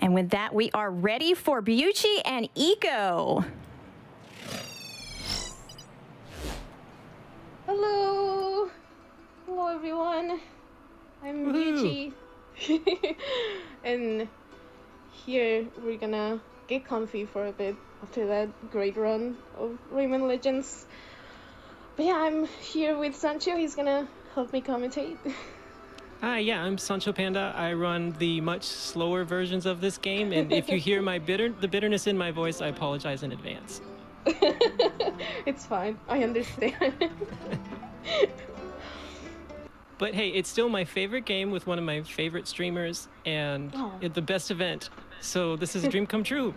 And with that, we are ready for Beuchi and ICO. Hello! Hello everyone! I'm Beuchi. And here we're gonna get comfy for a bit after that great run of Rayman Legends. But yeah, I'm here with Sancho. He's gonna help me commentate. Hi, yeah, I'm sanchopanda. I run the much slower versions of this game, and if you hear the bitterness in my voice, I apologize in advance. It's fine. I understand. But hey, it's still my favorite game with one of my favorite streamers, and the best event. So this is a dream come true.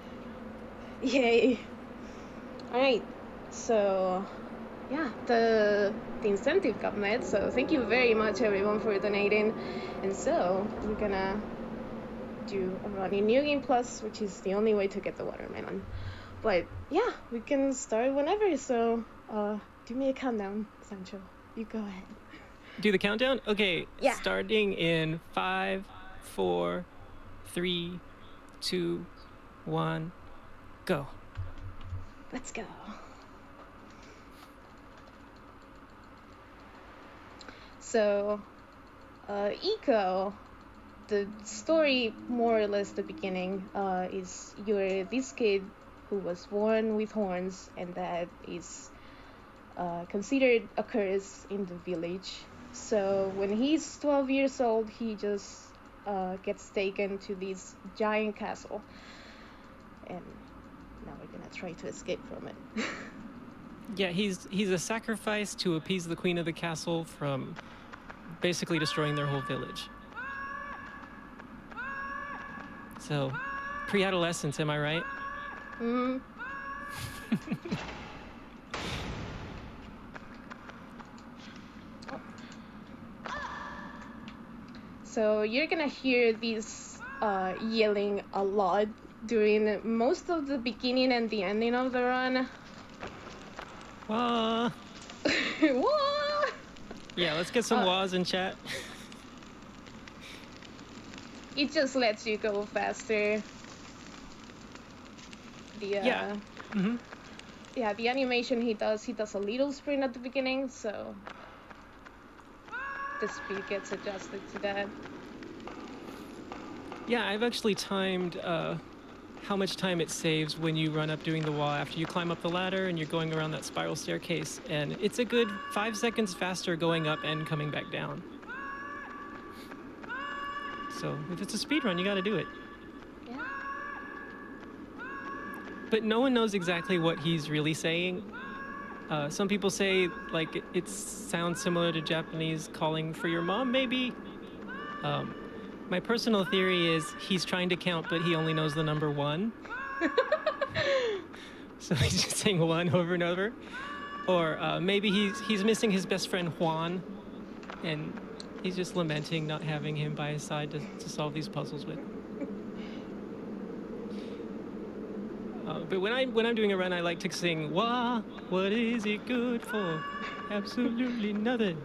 Yay! Alright, so yeah, the incentive got met, so thank you very much everyone for donating. And so we're gonna do a run in New Game Plus, which is the only way to get the watermelon. But yeah, we can start whenever, so do me a countdown, Sancho. You go ahead. Do the countdown? Okay, yeah. Starting in 5, 4, 3, 2, 1, go. Let's go. So, ICO, the story, more or less the beginning, is you're this kid who was born with horns, and that is considered a curse in the village. So when he's 12 years old, he just gets taken to this giant castle, and now we're gonna try to escape from it. Yeah, he's a sacrifice to appease the queen of the castle from basically destroying their whole village. So, pre-adolescence, am I right? Mm-hmm. So you're gonna hear this yelling a lot during most of the beginning and the ending of the run. Wah! Wah! Yeah, let's get some wahs in chat. It just lets you go faster. Yeah. Mm-hmm. Yeah, the animation he does a little sprint at the beginning, so the speed gets adjusted to that. Yeah, I've actually timed how much time it saves when you run up doing the wall after you climb up the ladder and you're going around that spiral staircase, and it's a good 5 seconds faster going up and coming back down. So if it's a speed run, you gotta do it. Yeah. But no one knows exactly what he's really saying. Some people say like it sounds similar to Japanese calling for your mom, maybe. My personal theory is he's trying to count, but he only knows the number 1. So he's just saying 1 over and over. Or maybe he's missing his best friend Juan, and he's just lamenting not having him by his side to solve these puzzles with. But when I'm doing a run, I like to sing, "Wah, what is it good for? Absolutely nothing."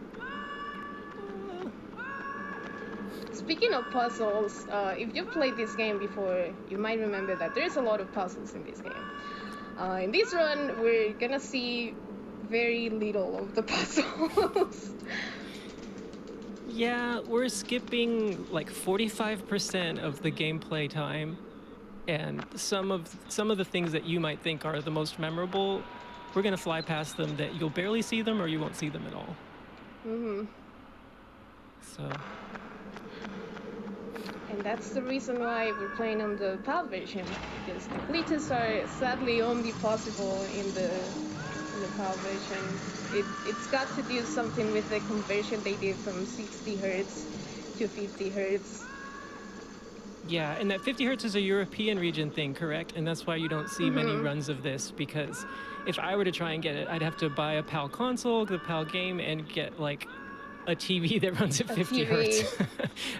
Speaking of puzzles, if you've played this game before, you might remember that there's a lot of puzzles in this game. In this run, we're gonna see very little of the puzzles. Yeah, we're skipping like 45% of the gameplay time, and some of the things that you might think are the most memorable, we're gonna fly past them. That you'll barely see them, or you won't see them at all. Mm-hmm. So. And that's the reason why we're playing on the PAL version, because the glitches are sadly only possible in the PAL version. It's got to do something with the conversion they did from 60 hertz to 50 hertz. Yeah, and that 50 hertz is a European region thing, correct? And that's why you don't see many runs of this, because if I were to try and get it, I'd have to buy a PAL console, the PAL game, and get like a TV that runs at 50 hertz,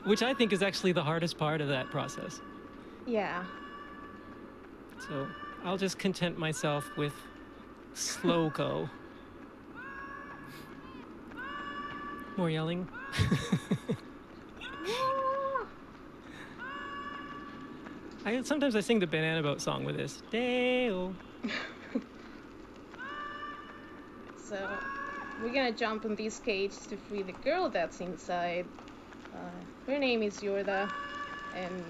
which I think is actually the hardest part of that process. Yeah. So I'll just content myself with slow go. More yelling. Sometimes I sing the Banana Boat song with this. Deo. So we're gonna jump on this cage to free the girl that's inside. Her name is Yorda, and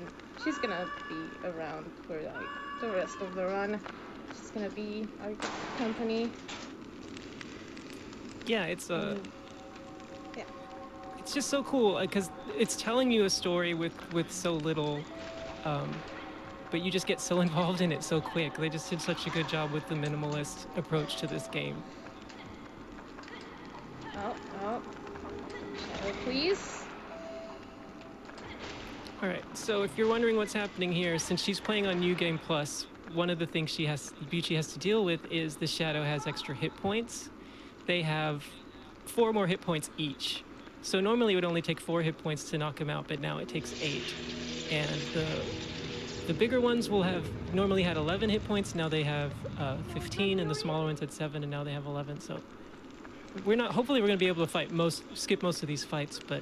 she's gonna be around for like the rest of the run. She's gonna be our company. Yeah, it's Yeah. it's just so cool because it's telling you a story with so little, but you just get so involved in it so quick. They just did such a good job with the minimalist approach to this game. Oh, shadow, please. All right, so if you're wondering what's happening here, since she's playing on New Game Plus, one of the things Beuchi has to deal with is the Shadow has extra hit points. They have 4 more hit points each. So normally it would only take 4 hit points to knock him out, but now it takes 8. And the bigger ones will have normally had 11 hit points, now they have 15, and the smaller ones had 7, and now they have 11. So hopefully we're going to be able to skip most of these fights, but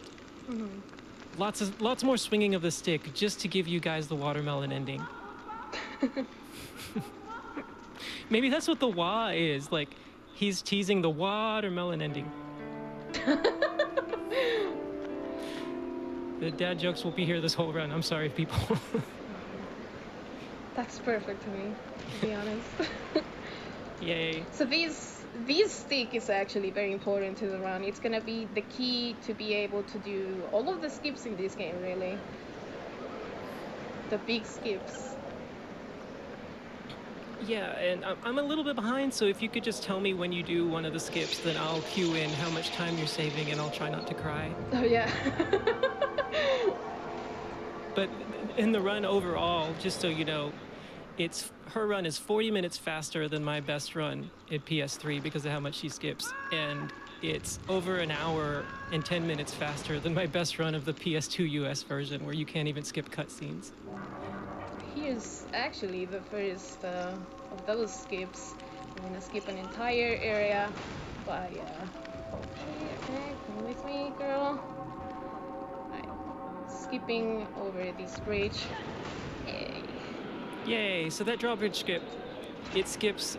lots more swinging of the stick just to give you guys the watermelon ending. Maybe that's what the wah is, like he's teasing the watermelon ending. The dad jokes will be here this whole run. I'm sorry, people. That's perfect to me, to be honest. Yay. So this stick is actually very important to the run. It's gonna be the key to be able to do all of the skips in this game, really. The big skips. Yeah, and I'm a little bit behind, so if you could just tell me when you do one of the skips, then I'll cue in how much time you're saving, and I'll try not to cry. Oh yeah. But in the run overall, just so you know, her run is 40 minutes faster than my best run at PS3 because of how much she skips, and it's over an hour and 10 minutes faster than my best run of the PS2 US version, where you can't even skip cutscenes. Here's actually the first of those skips. I'm gonna skip an entire area by okay, come with me, girl. Skipping over this bridge. Yay. Yay, so that drawbridge skip, it skips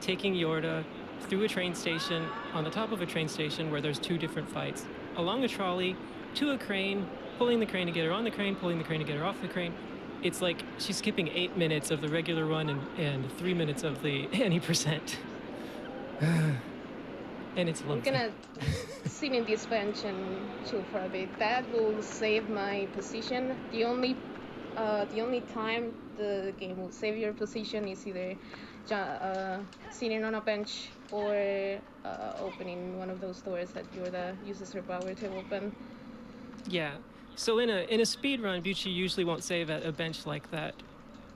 taking Yorda through a train station, on the top of a train station where there's 2 different fights, along a trolley, to a crane, pulling the crane to get her on the crane, pulling the crane to get her off the crane. It's like she's skipping 8 minutes of the regular run and 3 minutes of the any percent. And it's lovely. I'm gonna sit in this bench and chill for a bit. That will save my position. The only time the game will save your position is either sitting on a bench or opening one of those doors that Yorda uses her power to open. Yeah. So in a speed run, Beuchi usually won't save at a bench like that.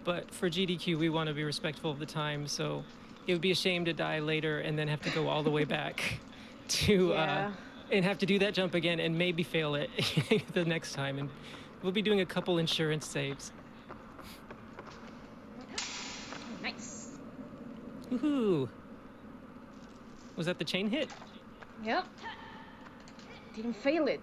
But for GDQ, we want to be respectful of the time, so it would be a shame to die later and then have to go all the way back to and have to do that jump again and maybe fail it the next time. And we'll be doing a couple insurance saves. Nice. Woohoo! Was that the chain hit? Yep. Didn't fail it.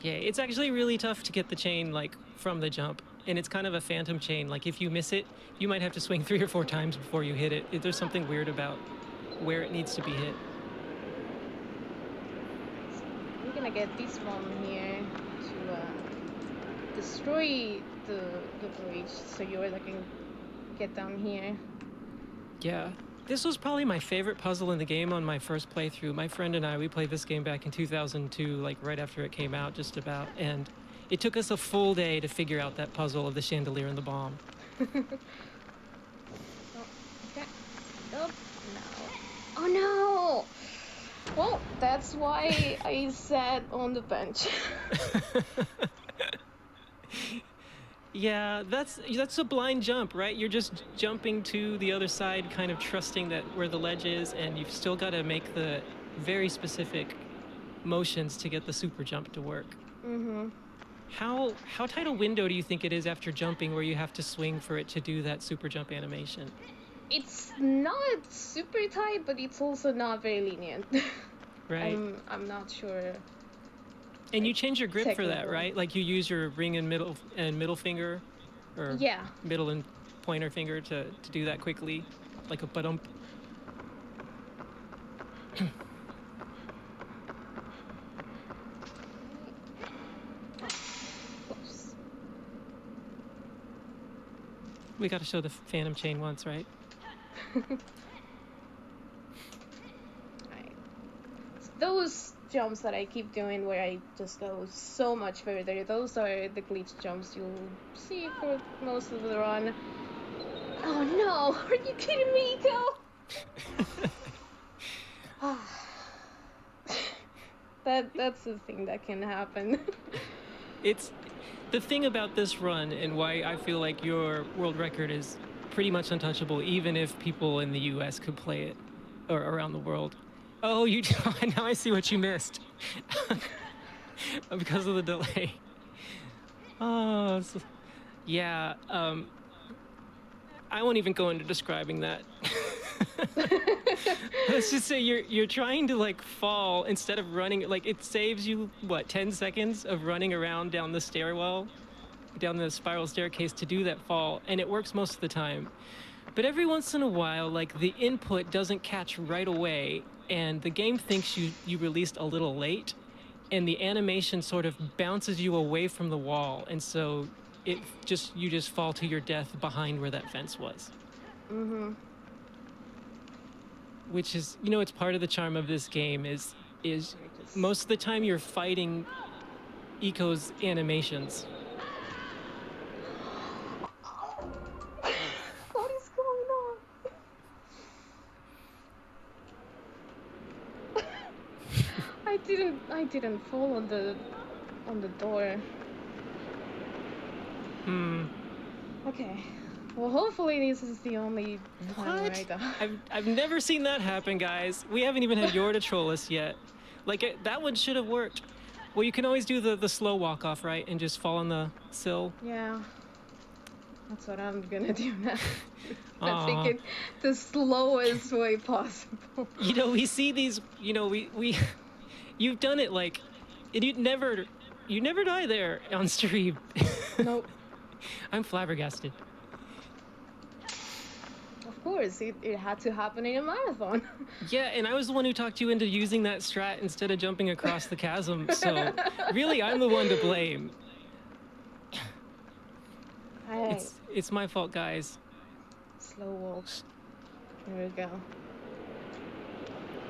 Yeah, it's actually really tough to get the chain like from the jump, and it's kind of a phantom chain. Like if you miss it, you might have to swing 3 or 4 times before you hit it. There's something weird about where it needs to be hit. So I'm gonna get this one here to destroy the bridge so Yorda can get down here. Yeah. This was probably my favorite puzzle in the game on my first playthrough. My friend and I, we played this game back in 2002, like right after it came out, just about, and it took us a full day to figure out that puzzle of the chandelier and the bomb. Oh, okay. Oh, no. Oh no! Well, that's why I sat on the bench. Yeah, that's a blind jump, right? You're just jumping to the other side, kind of trusting that where the ledge is, and you've still got to make the very specific motions to get the super jump to work. Mm-hmm. How tight a window do you think it is after jumping where you have to swing for it to do that super jump animation? It's not super tight, but it's also not very lenient. Right. I'm not sure. And you change your grip for that, technical. right? Like you use your ring and middle finger, or Yeah. middle and pointer finger to do that quickly, like a ba-dump. Close. We got to show the phantom chain once, right? Right. So those jumps that I keep doing where I just go so much further, those are the glitch jumps you'll see for most of the run. Oh no! Are you kidding me, Iko? That's the thing that can happen. It's the thing about this run, and why I feel like your world record is pretty much untouchable, even if people in the US could play it, or around the world. Oh, you now I see what you missed. Because of the delay. Oh, yeah. I won't even go into describing that. Let's just say you're trying to like fall instead of running. Like it saves you what 10 seconds of running around down the stairwell, down the spiral staircase to do that fall, and it works most of the time. But every once in a while, like the input doesn't catch right away, and the game thinks you released a little late, and the animation sort of bounces you away from the wall, and so you just fall to your death behind where that fence was. Mm-hmm. Which is, it's part of the charm of this game is most of the time you're fighting Iko's animations. What is going on? I didn't fall on the door. Okay. Well, hopefully this is the only time where I die. I've never seen that happen, guys. We haven't even had Yor to troll us yet. Like that one should have worked. Well, you can always do the slow walk off, right, and just fall on the sill. Yeah. That's what I'm gonna do now. I think it's the slowest way possible. We see these. You've done it like, and you never die there on stream. Nope. I'm flabbergasted. Of course, it had to happen in a marathon. Yeah, and I was the one who talked you into using that strat instead of jumping across the chasm, so really I'm the one to blame. Alright. It's my fault, guys. Slow walks. Here we go.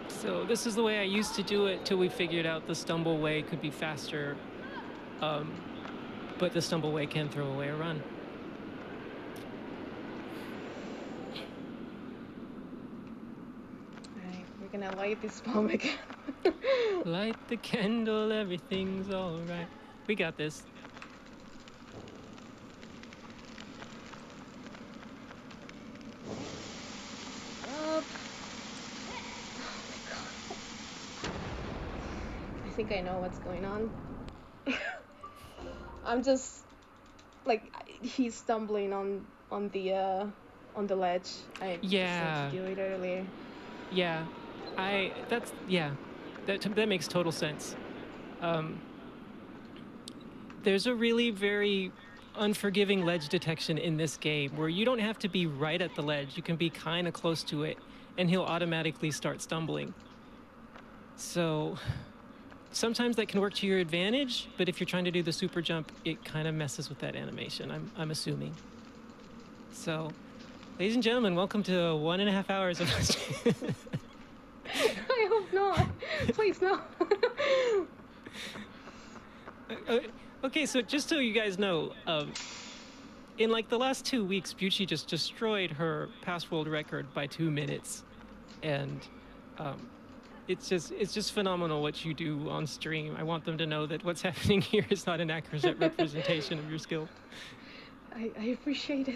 So this is the way I used to do it till we figured out the stumble way could be faster. But the stumble way can throw away a run. Alright, we're gonna light this bomb again. Light the candle, everything's alright. We got this. Up. Oh my god. I think I know what's going on. I'm just like he's stumbling on the ledge. I just had to do it earlier. Yeah, that makes total sense. There's a really very unforgiving ledge detection in this game where you don't have to be right at the ledge. You can be kind of close to it, and he'll automatically start stumbling. So sometimes that can work to your advantage, but if you're trying to do the super jump, it kind of messes with that animation, I'm assuming. So, ladies and gentlemen, welcome to 1.5 hours of I hope not. Please no. Okay, so just so you guys know, in like the last 2 weeks, Beuchi just destroyed her past world record by 2 minutes, and it's just phenomenal what you do on stream. I want them to know that what's happening here is not an accurate representation of your skill. I appreciate it.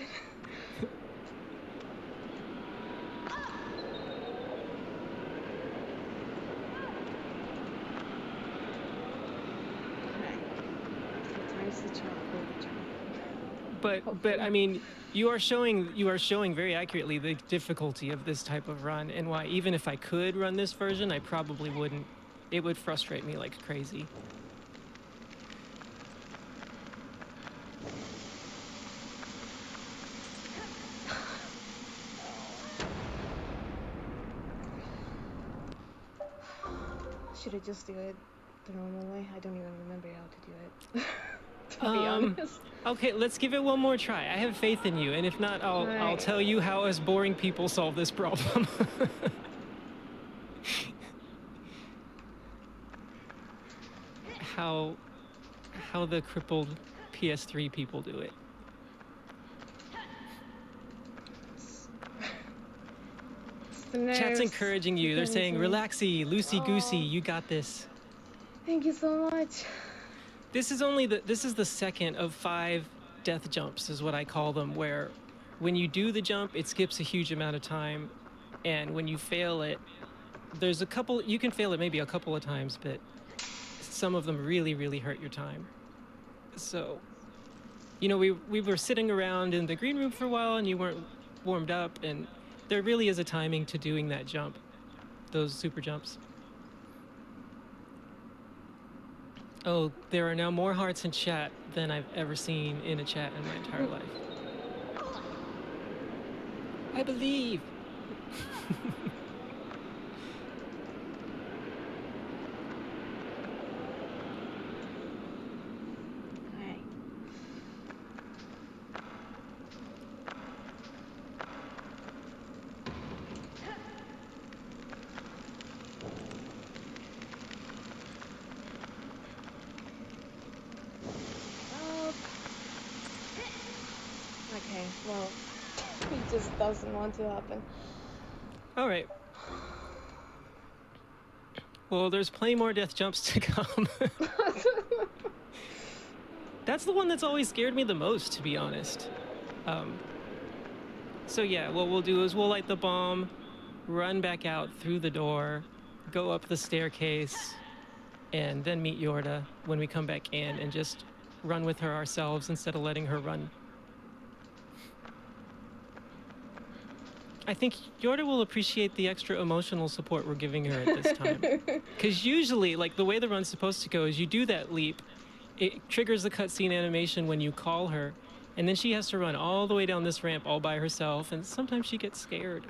But I mean, you are showing very accurately the difficulty of this type of run, and why even if I could run this version, I probably wouldn't. It would frustrate me like crazy. should I just do it the normal way? I don't even remember how to do it. To be honest. Okay, let's give it one more try. I have faith in you, and if not, I'll Right. tell you how us boring people solve this problem. how the crippled PS3 people do it. It's the nerves. Chat's encouraging you. They're saying, Mechanism. "Relaxy, loosey-goosey, Oh. you got this." Thank you so much. This is the second of 5 death jumps, is what I call them, where when you do the jump, it skips a huge amount of time, and when you fail it, there's a couple, you can fail it maybe a couple of times, but some of them really, really hurt your time. So, you know, we were sitting around in the green room for a while, and you weren't warmed up, and there really is a timing to doing that jump, those super jumps. Oh, there are now more hearts in chat than I've ever seen in a chat in my entire life. I believe. Alright. Okay, well, it just doesn't want to happen. All right. Well, there's plenty more death jumps to come. That's the one that's always scared me the most, to be honest. So yeah, what we'll do is we'll light the bomb, run back out through the door, go up the staircase, and then meet Yorda when we come back in, and just run with her ourselves instead of letting her run. I think Yorda will appreciate the extra emotional support we're giving her at this time. Because usually, like, the way the run's supposed to go is you do that leap, it triggers the cutscene animation when you call her, and then she has to run all the way down this ramp all by herself, and sometimes she gets scared.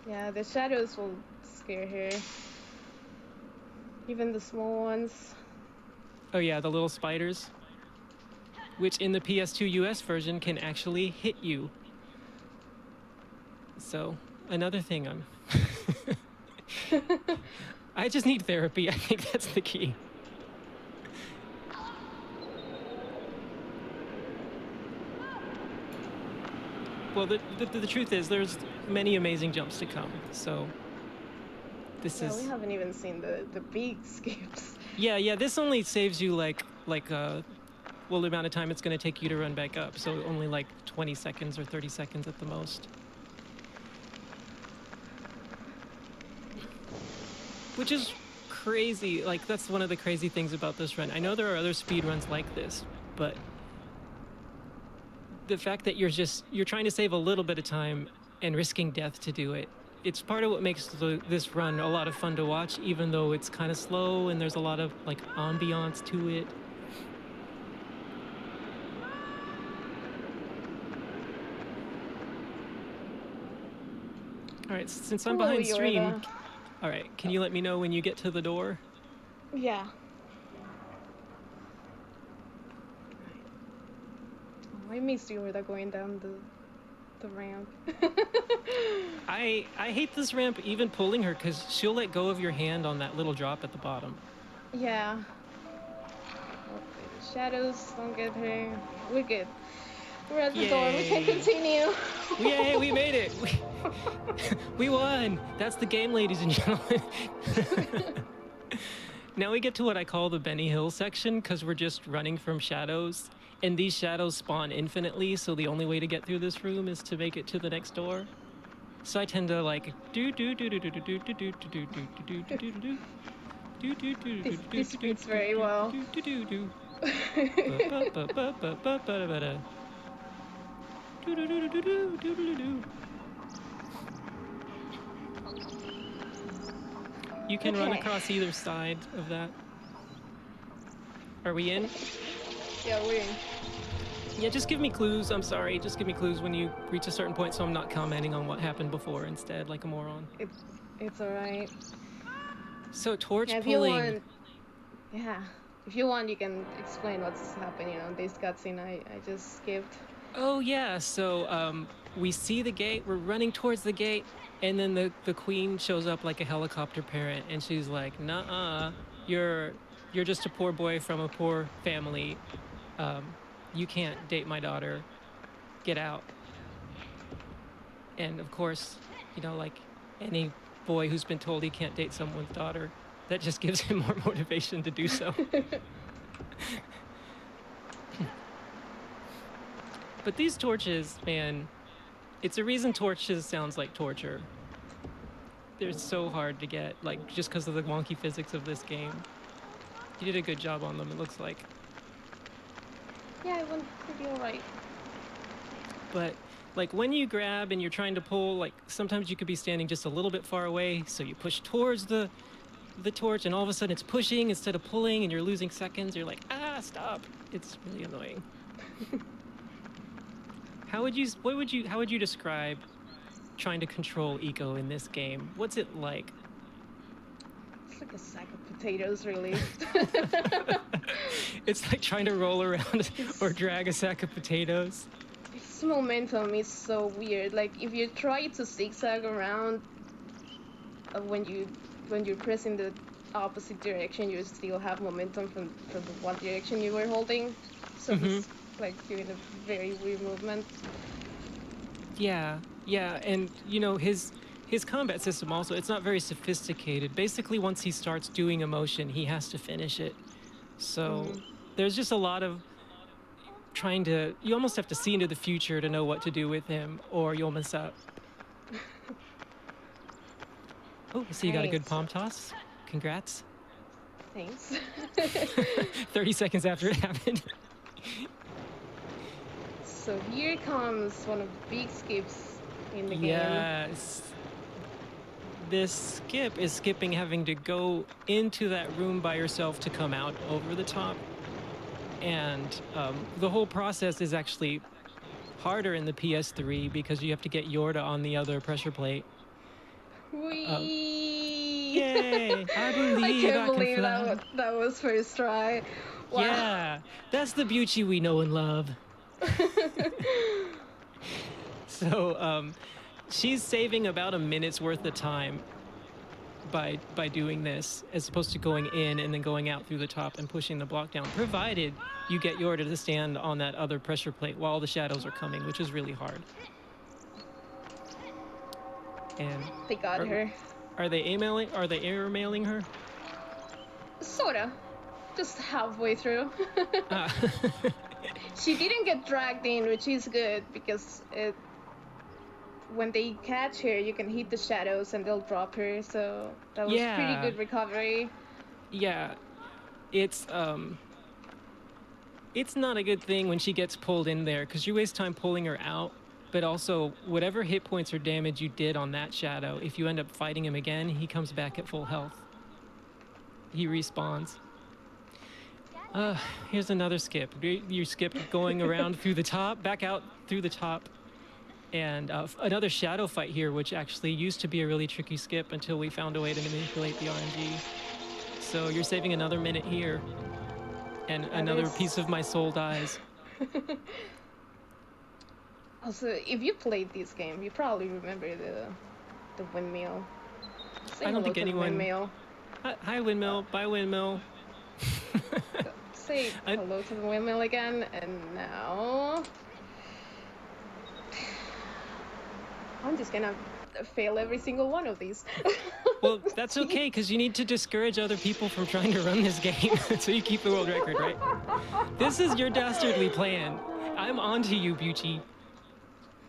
Yeah, the shadows will scare her. Even the small ones. Oh yeah, the little spiders, which in the PS2 US version can actually hit you. So, another thing I just need therapy. I think that's the key. Well, the truth is, there's many amazing jumps to come. So, this is... we haven't even seen the big skips. Yeah, this only saves you well, the amount of time it's going to take you to run back up. So only like 20 seconds or 30 seconds at the most. Which is crazy. Like, that's one of the crazy things about this run. I know there are other speed runs like this, but the fact that you're trying to save a little bit of time and risking death to do it, it's part of what makes this run a lot of fun to watch, even though it's kind of slow and there's a lot of, like, ambiance to it. All right, since I'm behind stream... All right, can you let me know when you get to the door? Yeah. Oh, I missed Yorda going down the ramp. I hate this ramp even pulling her, because she'll let go of your hand on that little drop at the bottom. Yeah. Hopefully the shadows don't get her. We're good. We're at the door. We can continue. Yay, we made it. We won. That's the game, ladies and gentlemen. Now we get to what I call the Benny Hill section, because we're just running from shadows. And these shadows spawn infinitely, so the only way to get through this room is to make it to the next door. So I tend to like This fits very well. You can run across either side of that. Are we in? Yeah, we're in. Yeah, just give me clues. I'm sorry. Just give me clues when you reach a certain point so I'm not commenting on what happened before instead, like a moron. It's alright. So torch Yeah, if you pulling. want, yeah, if you want, you can explain what's happening on this cutscene I just skipped. Oh yeah, so we see the gate, we're running towards the gate, and then the queen shows up like a helicopter parent, and she's like, "Nuh-uh, you're just a poor boy from a poor family. You can't date my daughter. Get out." And of course, like any boy who's been told he can't date someone's daughter, that just gives him more motivation to do so. But these torches, man, it's a reason torches sounds like torture. They're so hard to get, like, just because of the wonky physics of this game. You did a good job on them, it looks like. Yeah, it went pretty alright. But, like, when you grab and you're trying to pull, like, sometimes you could be standing just a little bit far away, so you push towards the torch, and all of a sudden it's pushing instead of pulling, and you're losing seconds. You're like, stop. It's really annoying. How would you describe trying to control ICO in this game? What's it like? It's like a sack of potatoes, really. It's like trying to roll around or drag a sack of potatoes. This momentum is so weird. Like, if you try to zigzag around when you're pressing the opposite direction, you still have momentum from the one direction you were holding. So it's like doing a very weird movement. Yeah, and his combat system also, it's not very sophisticated. Basically, once he starts doing a motion, he has to finish it. So there's just a lot of you almost have to see into the future to know what to do with him, or you'll mess up. Oh, so you got a good palm toss. Congrats. Thanks. 30 seconds after it happened. So here comes one of the big skips in the game. Yes. This skip is skipping having to go into that room by yourself to come out over the top. And the whole process is actually harder in the PS3 because you have to get Yorda on the other pressure plate. Whee! Yay! I believe I can't believe fly. that was first try. Wow. Yeah, that's the Beuchi we know and love. So she's saving about a minute's worth of time by doing this, as opposed to going in and then going out through the top and pushing the block down, provided you get Yorda to stand on that other pressure plate while the shadows are coming, which is really hard. And they got her. Are they air mailing her? Sorta. Just halfway through. She didn't get dragged in, which is good, because when they catch her, you can hit the shadows and they'll drop her, so that was pretty good recovery. Yeah. It's not a good thing when she gets pulled in there, because you waste time pulling her out, but also whatever hit points or damage you did on that shadow, if you end up fighting him again, he comes back at full health. He respawns. Here's another skip. You skipped going around through the top, back out through the top. And another shadow fight here, which actually used to be a really tricky skip until we found a way to manipulate the RNG. So you're saving another minute here. And another piece of my soul dies. Also, if you played this game, you probably remember the windmill. I don't think anyone... Windmill. Hi, windmill. Bye, windmill. Say hello to the windmill again, and now... I'm just gonna fail every single one of these. Well, that's okay, because you need to discourage other people from trying to run this game so you keep the world record, right? This is your dastardly plan. I'm on to you, Beuchi.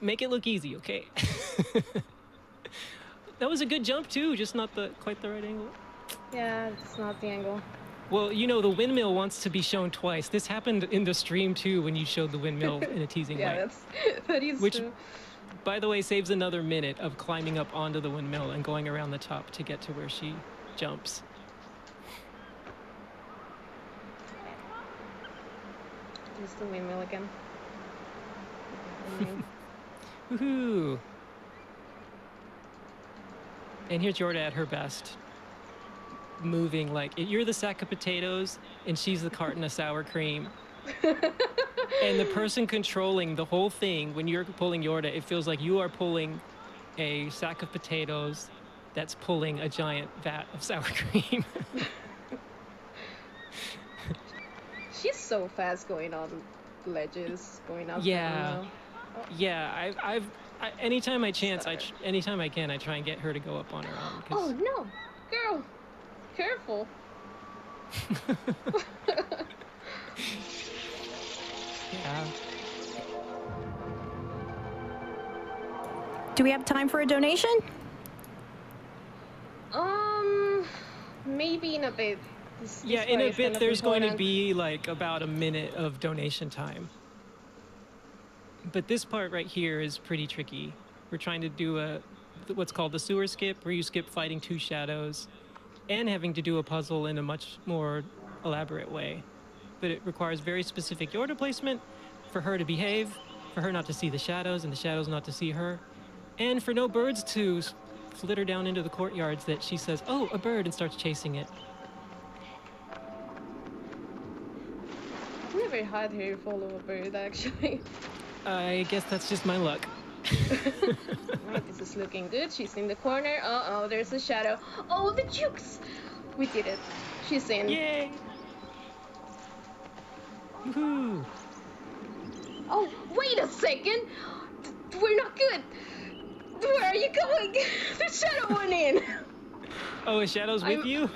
Make it look easy, okay? That was a good jump, too, just not quite the right angle. Yeah, it's not the angle. Well, the windmill wants to be shown twice. This happened in the stream, too, when you showed the windmill in a teasing way. Yeah, that is Which, true. by the way, saves another minute of climbing up onto the windmill and going around the top to get to where she jumps. There's the windmill again. Woohoo! And here's Yorda at her best. moving like you're the sack of potatoes and she's the carton of sour cream. And the person controlling the whole thing, when you're pulling Yorda, it feels like you are pulling a sack of potatoes that's pulling a giant vat of sour cream. She's so fast going on ledges, going up. Yeah. And Yeah, anytime I anytime I can, I try and get her to go up on her own. Oh no, girl, careful. Yeah. Do we have time for a donation? Maybe in a bit. Yeah, in a bit there's going to be like about a minute of donation time. But this part right here is pretty tricky. We're trying to do what's called the sewer skip, where you skip fighting 2 shadows and having to do a puzzle in a much more elaborate way. But it requires very specific Yorda placement for her to behave, for her not to see the shadows and the shadows not to see her, and for no birds to flitter down into the courtyards that she says, "Oh, a bird," and starts chasing it. I've never had her follow a bird, actually. I guess that's just my luck. Right, this is looking good. She's in the corner. Uh-oh, there's a shadow. Oh, the jukes! We did it. She's in. Yay! Woohoo! Oh, wait a second! We're not good! Where are you going? The shadow went in! Oh, a shadow's with you?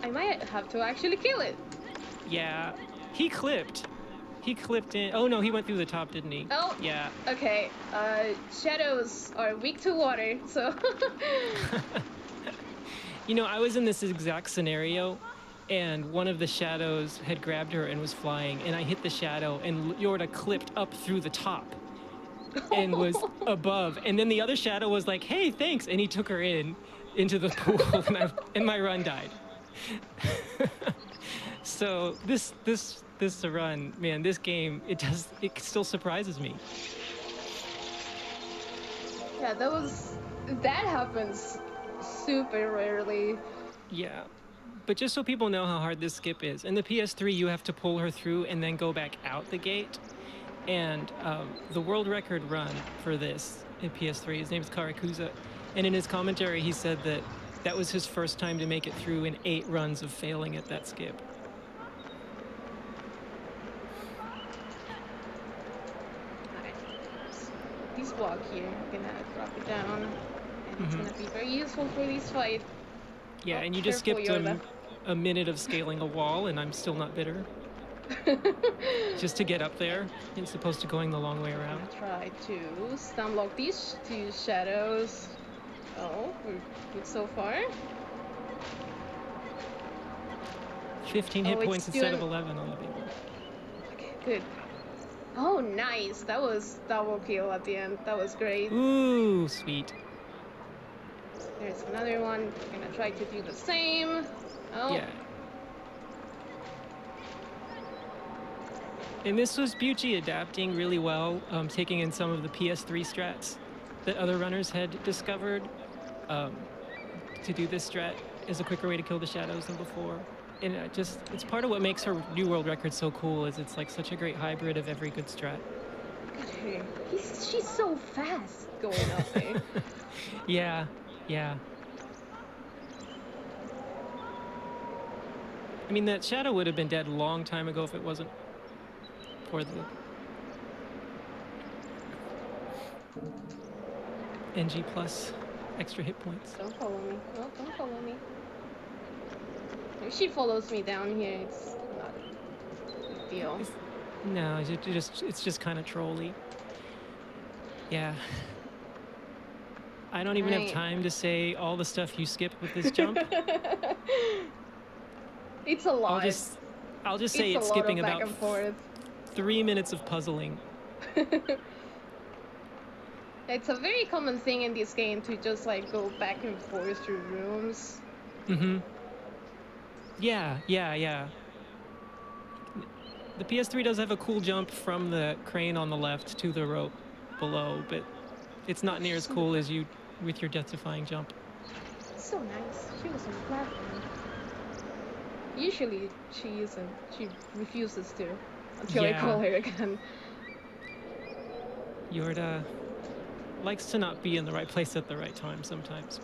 I might have to actually kill it. Yeah. He clipped. He clipped in. Oh no, he went through the top, didn't he? Oh. Yeah. Okay, shadows are weak to water, so... You know, I was in this exact scenario, and one of the shadows had grabbed her and was flying, and I hit the shadow, and Yorda clipped up through the top and was above. And then the other shadow was like, "Hey, thanks," and he took her into the pool, and my run died. So this run, man, this game, it still surprises me. Yeah, that happens super rarely. Yeah. But just so people know how hard this skip is, in the PS3 you have to pull her through and then go back out the gate. And the world record run for this in PS3, his name's Karakuza, and in his commentary he said that was his first time to make it through in 8 runs of failing at that skip. This block here, I'm gonna drop it down, and it's gonna be very useful for this fight. Yeah, Oh, and you just careful, skipped Yorda. a minute of scaling a wall, and I'm still not bitter. Just to get up there, it's supposed to going the long way around. Try to stunlock these 2 shadows. Oh, we're good so far. 15 hit Oh, it's points instead of doing- 11 on the big one. Okay, good. Oh, nice. That was double kill at the end. That was great. Ooh, sweet. There's another one. I'm gonna try to do the same. Oh, Yeah. And this was Beuchi adapting really well, taking in some of the PS3 strats that other runners had discovered to do this strat as a quicker way to kill the shadows than before. And it's part of what makes her new world record so cool, is it's like such a great hybrid of every good strat. look at her. She's so fast going up there. Yeah, yeah. I mean, that shadow would have been dead a long time ago if it wasn't for the NG plus extra hit points. Don't follow me. No, don't follow me. If she follows me down here, it's not a big deal. No, it's just kind of trolly. Yeah. I don't even have Right. time to say all the stuff you skip with this jump. It's a lot. I'll just say it's a lot skipping of back about and forth. 3 minutes of puzzling. It's a very common thing in this game to just like go back and forth through rooms. Mm-hmm. Yeah. The PS3 does have a cool jump from the crane on the left to the rope below, but it's not near as cool as you with your death-defying jump. So nice. She was on the platform. Usually she isn't. She refuses to until I Yeah. call her again. Yorda likes to not be in the right place at the right time sometimes.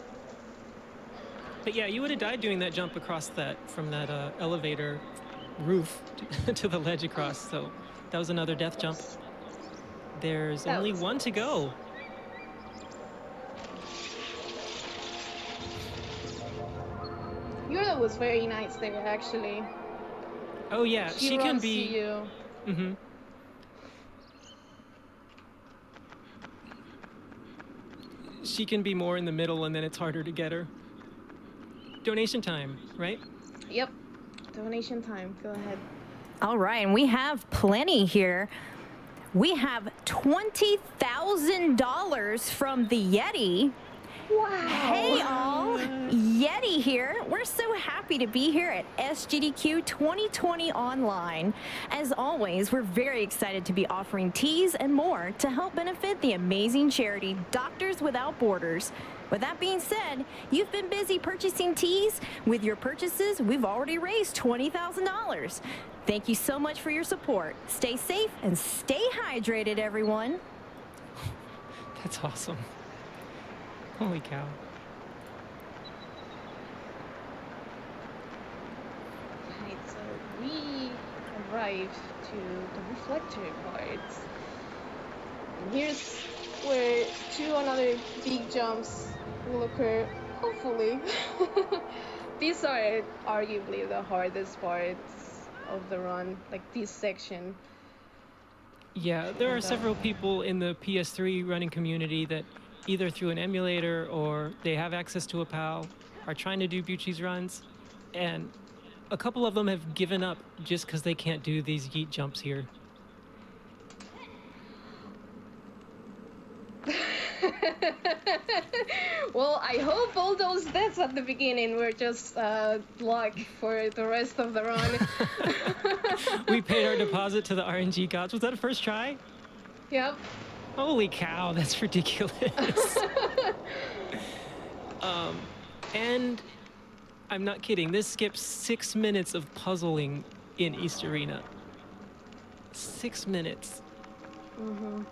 But yeah, you would have died doing that jump across that from that elevator roof to the ledge across. So that was another death jump. There's That only was one to go. Yura was very nice there, actually. Oh yeah, she can runs be. to you. Mm-hmm. She can be more in the middle, and then it's harder to get her. Donation time, right? Yep. Donation time. Go ahead. All right, and we have plenty here. We have $20,000 from the Yeti. Wow. Hey all, Yeti here. We're so happy to be here at SGDQ 2020 Online. As always, we're very excited to be offering teas and more to help benefit the amazing charity Doctors Without Borders. With that being said, you've been busy purchasing teas. With your purchases, we've already raised $20,000. Thank you so much for your support. Stay safe and stay hydrated, everyone. That's awesome. Holy cow. Right, so we arrived to the reflector part. And here's where another big jumps will occur, hopefully. These are arguably the hardest parts of the run, like this section. Yeah, there are several people in the PS3 running community that either through an emulator or they have access to a PAL are trying to do Beuchi's runs, and a couple of them have given up just because they can't do these yeet jumps here. Well, I hope all those deaths at the beginning were just luck for the rest of the run. We paid our deposit to the RNG gods. Was that a first try? Yep. Holy cow, that's ridiculous. And I'm not kidding, this skips 6 minutes of puzzling in East Arena. 6 minutes. Mm-hmm.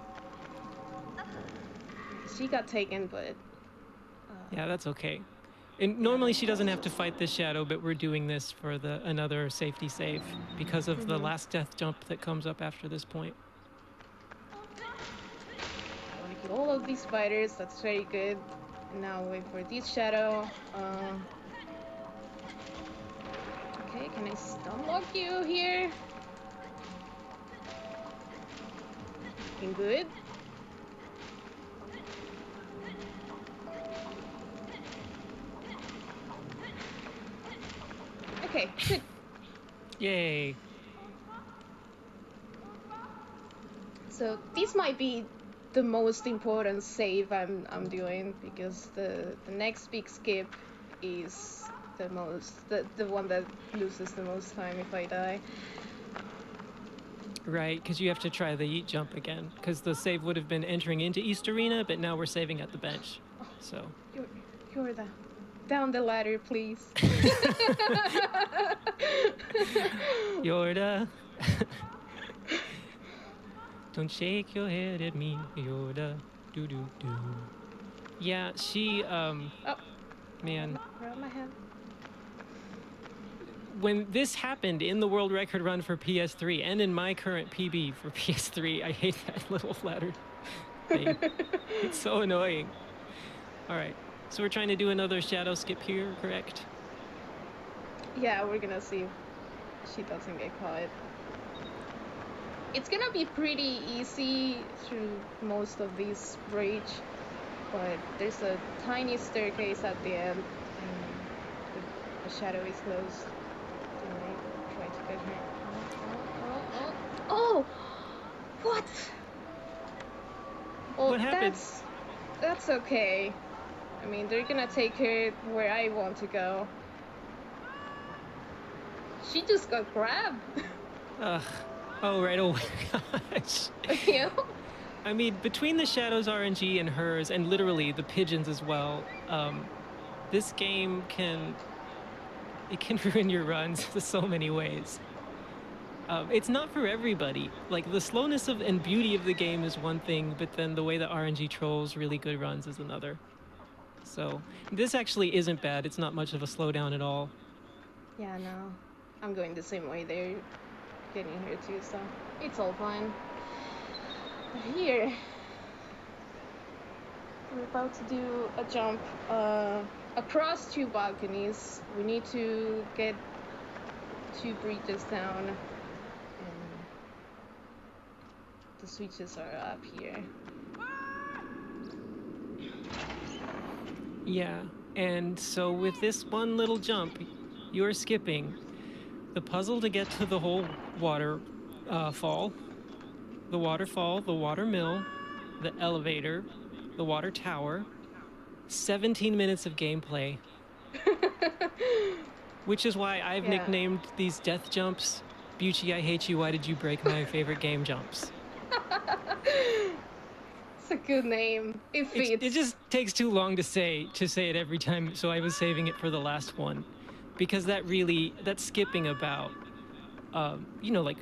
She got taken, but... Yeah, that's okay. And normally she doesn't have to fight this shadow, but we're doing this for another safety save because of the last death jump that comes up after this point. I want to kill all of these spiders, that's very good. Now wait for this shadow. Okay, can I stun lock you here? Looking good. Okay, good. Yay. So this might be the most important save I'm doing because the next big skip is the one that loses the most time if I die. Right, because you have to try the yeet jump again, because the save would have been entering into East Arena, but now we're saving at the bench. So. You're down the ladder, please. Yorda. Don't shake your head at me, Yorda. Do do do. Yeah, she man. Around my head. When this happened in the world record run for PS3 and in my current PB for PS3, I hate that little ladder thing. It's so annoying. All right, so we're trying to do another shadow skip here, correct? Yeah, we're gonna see if she doesn't get caught. It's gonna be pretty easy through most of this bridge, but there's a tiny staircase at the end, and the shadow is closed. Try to get her. Oh! What? Well, What happened? That's okay. I mean, they're gonna take her where I want to go. She just got grabbed. Ugh. Oh, right. Oh, gosh. Yeah. I mean, between the Shadow's RNG and hers, and literally the pigeons as well, this game can ruin your runs so many ways. It's not for everybody. Like, the slowness and beauty of the game is one thing, but then the way the RNG trolls really good runs is another. So this actually isn't bad. It's not much of a slowdown at all. Yeah, no. I'm going the same way. They're getting here too, so it's all fine. But here, we're about to do a jump across 2 balconies. We need to get 2 bridges down, and the switches are up here. Yeah, and so with this one little jump, you're skipping the puzzle to get to the whole waterfall, the waterfall, the water mill, the elevator, the water tower, 17 minutes of gameplay. Which is why I've nicknamed these death jumps, Beuchi, I hate you, why did you break my favorite game jumps? It's a good name. It fits. It just takes too long to say it every time, so I was saving it for the last one. Because that's skipping about, like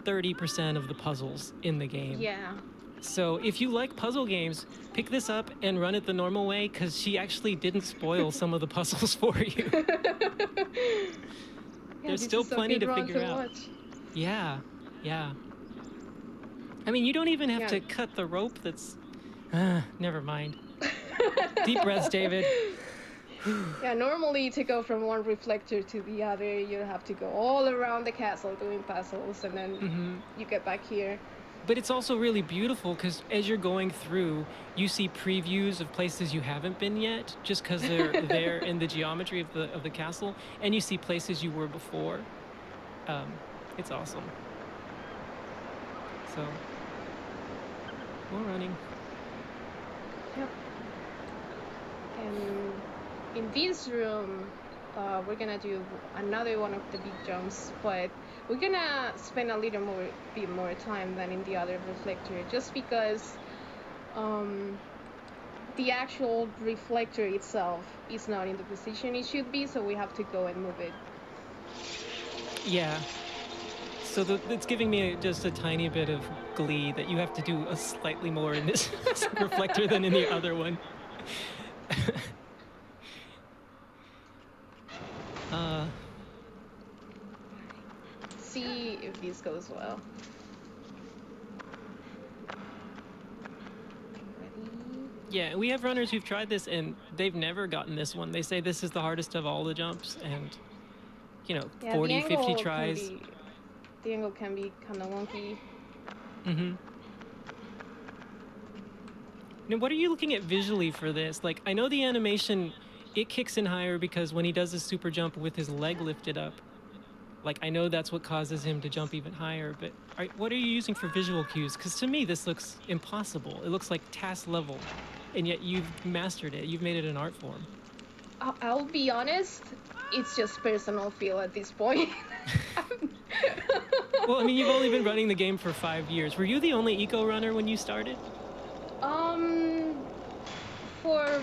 30% of the puzzles in the game. Yeah. So if you like puzzle games, pick this up and run it the normal way, because she actually didn't spoil some of the puzzles for you. There's still plenty to figure out. Yeah. I mean, you don't even have to cut the rope that's... never mind. Deep breaths, David. Yeah, normally to go from one reflector to the other, you have to go all around the castle doing puzzles, and then you get back here. But it's also really beautiful because as you're going through, you see previews of places you haven't been yet, just because they're there in the geometry of the castle, and you see places you were before. It's awesome. So, more running. Yep. And in this room, we're gonna do another one of the big jumps, but we're gonna spend a little bit more time than in the other reflector, just because the actual reflector itself is not in the position it should be, so we have to go and move it. Yeah. So it's giving me just a tiny bit of glee that you have to do a slightly more in this reflector than in the other one. See if this goes well. Yeah, we have runners who've tried this and they've never gotten this one. They say this is the hardest of all the jumps, and 40, 50 tries. The angle can be kind of wonky. Now, what are you looking at visually for this? Like, I know the animation, it kicks in higher because when he does his super jump with his leg lifted up, like, I know that's what causes him to jump even higher, but what are you using for visual cues? Because to me, this looks impossible. It looks like task level, and yet you've mastered it. You've made it an art form. I'll be honest, it's just personal feel at this point. Well, I mean, you've only been running the game for 5 years. Were you the only eco runner when you started? For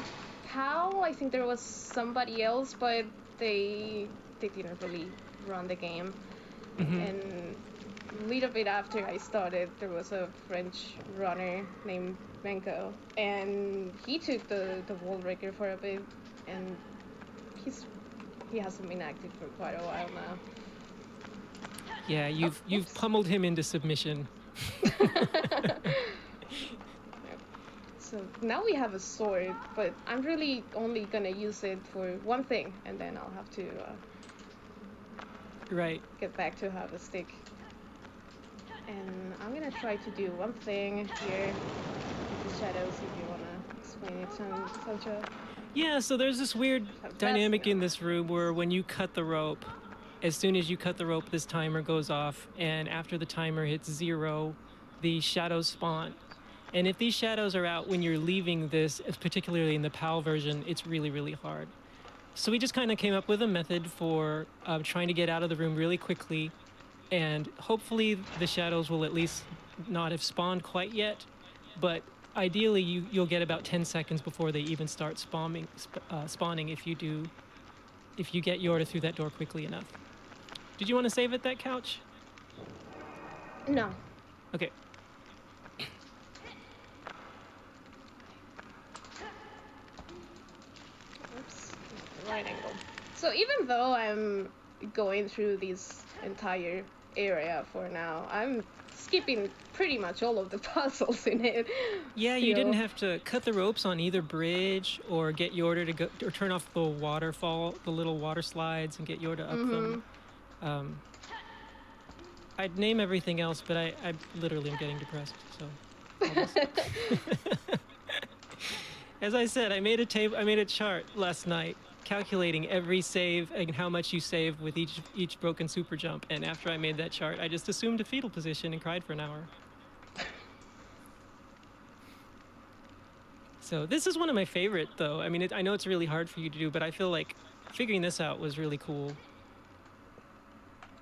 PAL, I think there was somebody else, but they didn't really run the game. And a little bit after I started, there was a French runner named Benko, and he took the world record for a bit, and he hasn't been active for quite a while now. Yeah, you've pummeled him into submission. So now we have a sword, but I'm really only gonna use it for one thing, and then I'll have to get back to have a stick. And I'm gonna try to do one thing here with the shadows, if you wanna explain it, Sancho. Yeah, so there's this weird dynamic in this room where when you cut the rope, as soon as you cut the rope, this timer goes off, and after the timer hits 0, the shadows spawn. And if these shadows are out when you're leaving this, particularly in the PAL version, it's really, really hard. So we just kind of came up with a method for trying to get out of the room really quickly, and hopefully the shadows will at least not have spawned quite yet, but ideally you'll get about 10 seconds before they even start spawning if you get Yorda through that door quickly enough. Did you want to save at that couch? No. Okay. Oops. Right angle. So even though I'm going through this entire area for now, I'm skipping pretty much all of the puzzles in it. Yeah, you didn't have to cut the ropes on either bridge or get Yorda to go or turn off the waterfall, the little water slides, and get Yorda up them. I'd name everything else, but I literally am getting depressed. So, as I said, I made a chart last night calculating every save and how much you save with each broken super jump. And after I made that chart, I just assumed a fetal position and cried for an hour. So this is one of my favorite, though. I mean, I know it's really hard for you to do, but I feel like figuring this out was really cool.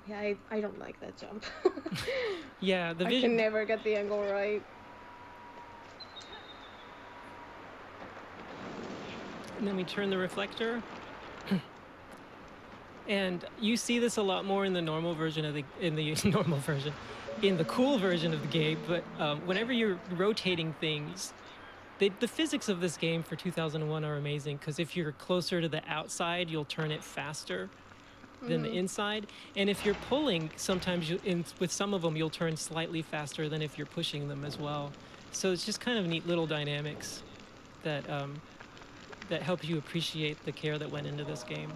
Yeah, I don't like that jump. Yeah, the vision. I can never get the angle right. And then we turn the reflector. And you see this a lot more in the normal version of in the cool version of the game. But whenever you're rotating things, the physics of this game for 2001 are amazing, because if you're closer to the outside, you'll turn it faster than the inside. And if you're pulling, sometimes with some of them, you'll turn slightly faster than if you're pushing them as well. So it's just kind of neat little dynamics that help you appreciate the care that went into this game,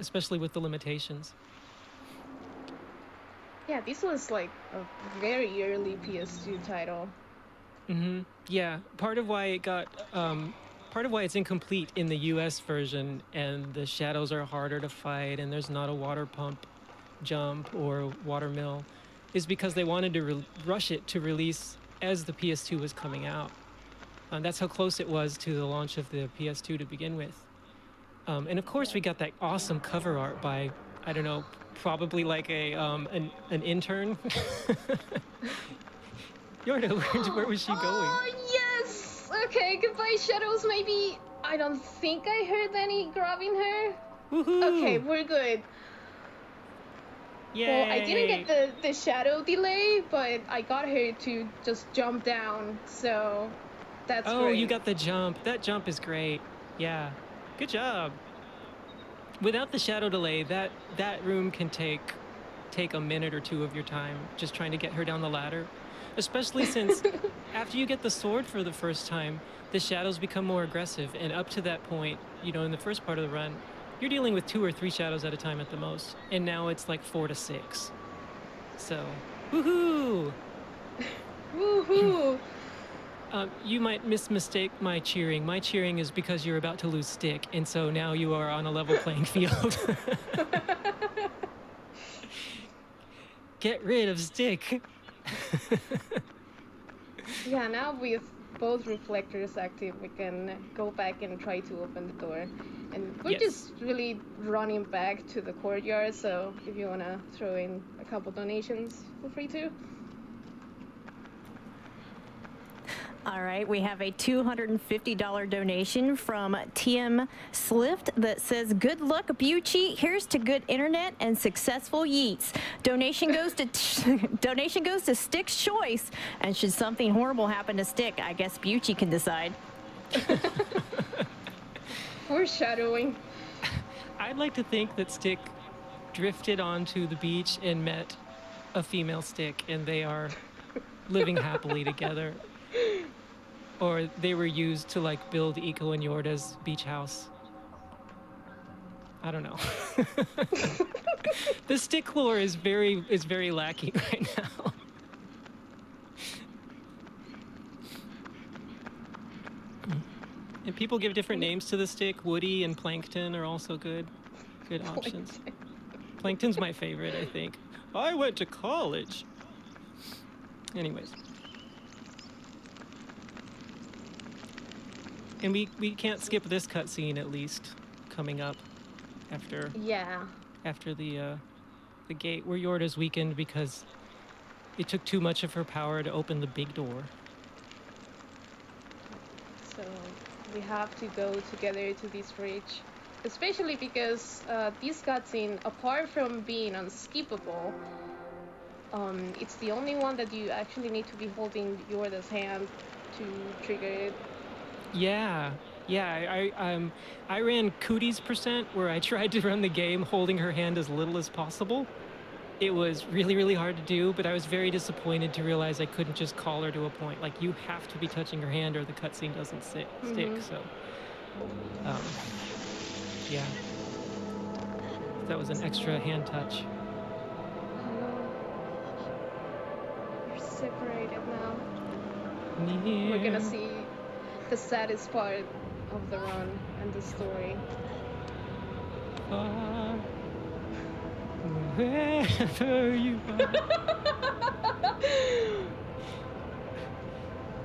especially with the limitations. Yeah, this was like a very early PS2 title. Yeah, part of why it's incomplete in the US version, and the shadows are harder to fight, and there's not a water pump jump or water mill, is because they wanted to rush it to release as the PS2 was coming out. That's how close it was to the launch of the PS2 to begin with. And of course, we got that awesome cover art by, I don't know, probably like an intern. Yorda, where was she going? Oh, yes! Okay, goodbye, Shadows, maybe. I don't think I heard any grabbing her. Woohoo! Okay, we're good. Yay! Well, I didn't get the shadow delay, but I got her to just jump down, so that's great. Oh, you got the jump. That jump is great. Yeah. Good job. Without the shadow delay, that room can take a minute or two of your time just trying to get her down the ladder. Especially since after you get the sword for the first time, the shadows become more aggressive. And up to that point, in the first part of the run, you're dealing with 2 or 3 shadows at a time at the most. And now it's like 4 to 6. So, woohoo! Woohoo! You might mistake my cheering. My cheering is because you're about to lose Stick, and so now you are on a level playing field. Get rid of Stick. Yeah, now with both reflectors active, we can go back and try to open the door. And we're just really running back to the courtyard, so if you want to throw in a couple donations, feel free to. All right, we have a $250 donation from TM Slift that says, "Good luck, Beuchi. Here's to good internet and successful yeets. Donation goes to Stick's choice. And should something horrible happen to Stick, I guess Beuchi can decide." Foreshadowing. I'd like to think that Stick drifted onto the beach and met a female Stick, and they are living happily together. Or they were used to build ICO and Yorda's beach house. I don't know. The Stick lore is very lacking right now. And people give different names to the Stick. Woody and Plankton are also good options. Plankton's my favorite, I think. I went to college. Anyways. And we can't skip this cutscene, at least, coming up after the gate, where Yorda's weakened because it took too much of her power to open the big door. So we have to go together to this bridge. Especially because this cutscene, apart from being unskippable, it's the only one that you actually need to be holding Yorda's hand to trigger it. Yeah, I ran Cooties percent where I tried to run the game holding her hand as little as possible. It was really, really hard to do, but I was very disappointed to realize I couldn't just call her to a point. Like, you have to be touching her hand or the cutscene doesn't stick. So, yeah, that was an extra hand touch. We're separated now. Yeah. We're gonna see the saddest part of the run and the story. Far, wherever you are.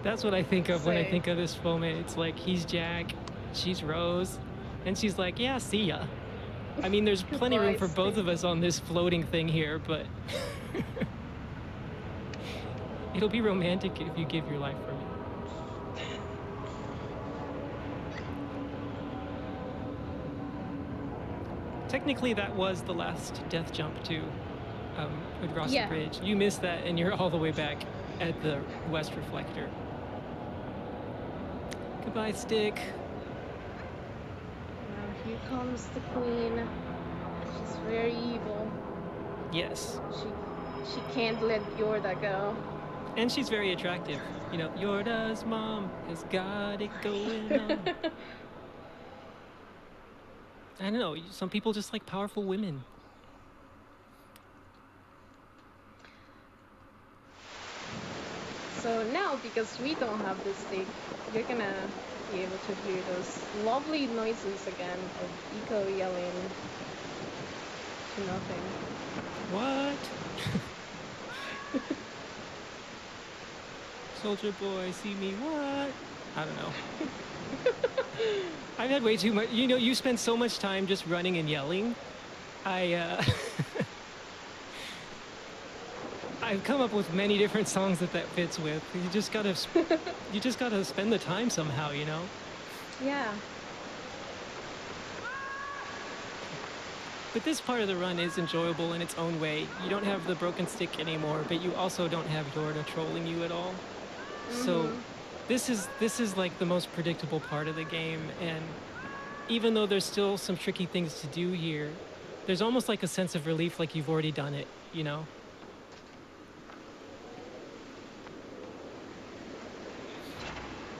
That's what I think of when I think of this moment. It's like, he's Jack, she's Rose, and she's like, yeah, see ya. I mean, there's plenty of room for both of us on this floating thing here, but it'll be romantic if you give your life for me. Technically, that was the last death jump to across the bridge. You missed that, and you're all the way back at the west reflector. Goodbye, Stick. Now here comes the queen. She's very evil. Yes. She can't let Yorda go. And she's very attractive. You know, Yorda's mom has got it going on. I don't know, some people just like powerful women. So now, because we don't have the stick, you're gonna be able to hear those lovely noises again of ICO yelling to nothing. What? Soldier boy, see me, what? I don't know. I've had way too much, you know, you spend so much time just running and yelling. I've come up with many different songs that fits with. You just gotta spend the time somehow, you know? Yeah. But this part of the run is enjoyable in its own way. You don't have the broken stick anymore, but you also don't have Yorda trolling you at all. So this is like the most predictable part of the game, and even though there's still some tricky things to do here, there's almost like a sense of relief, like you've already done it, you know?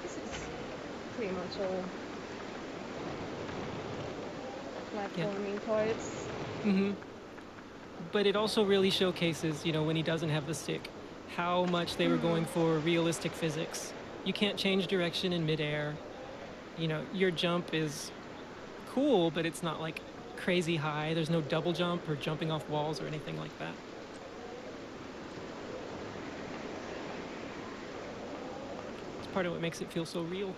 This is pretty much all platforming parts. But it also really showcases, you know, when he doesn't have the stick, how much they were going for realistic physics. You can't change direction in midair. You know, your jump is cool, but it's not like crazy high. There's no double jump or jumping off walls or anything like that. It's part of what makes it feel so real.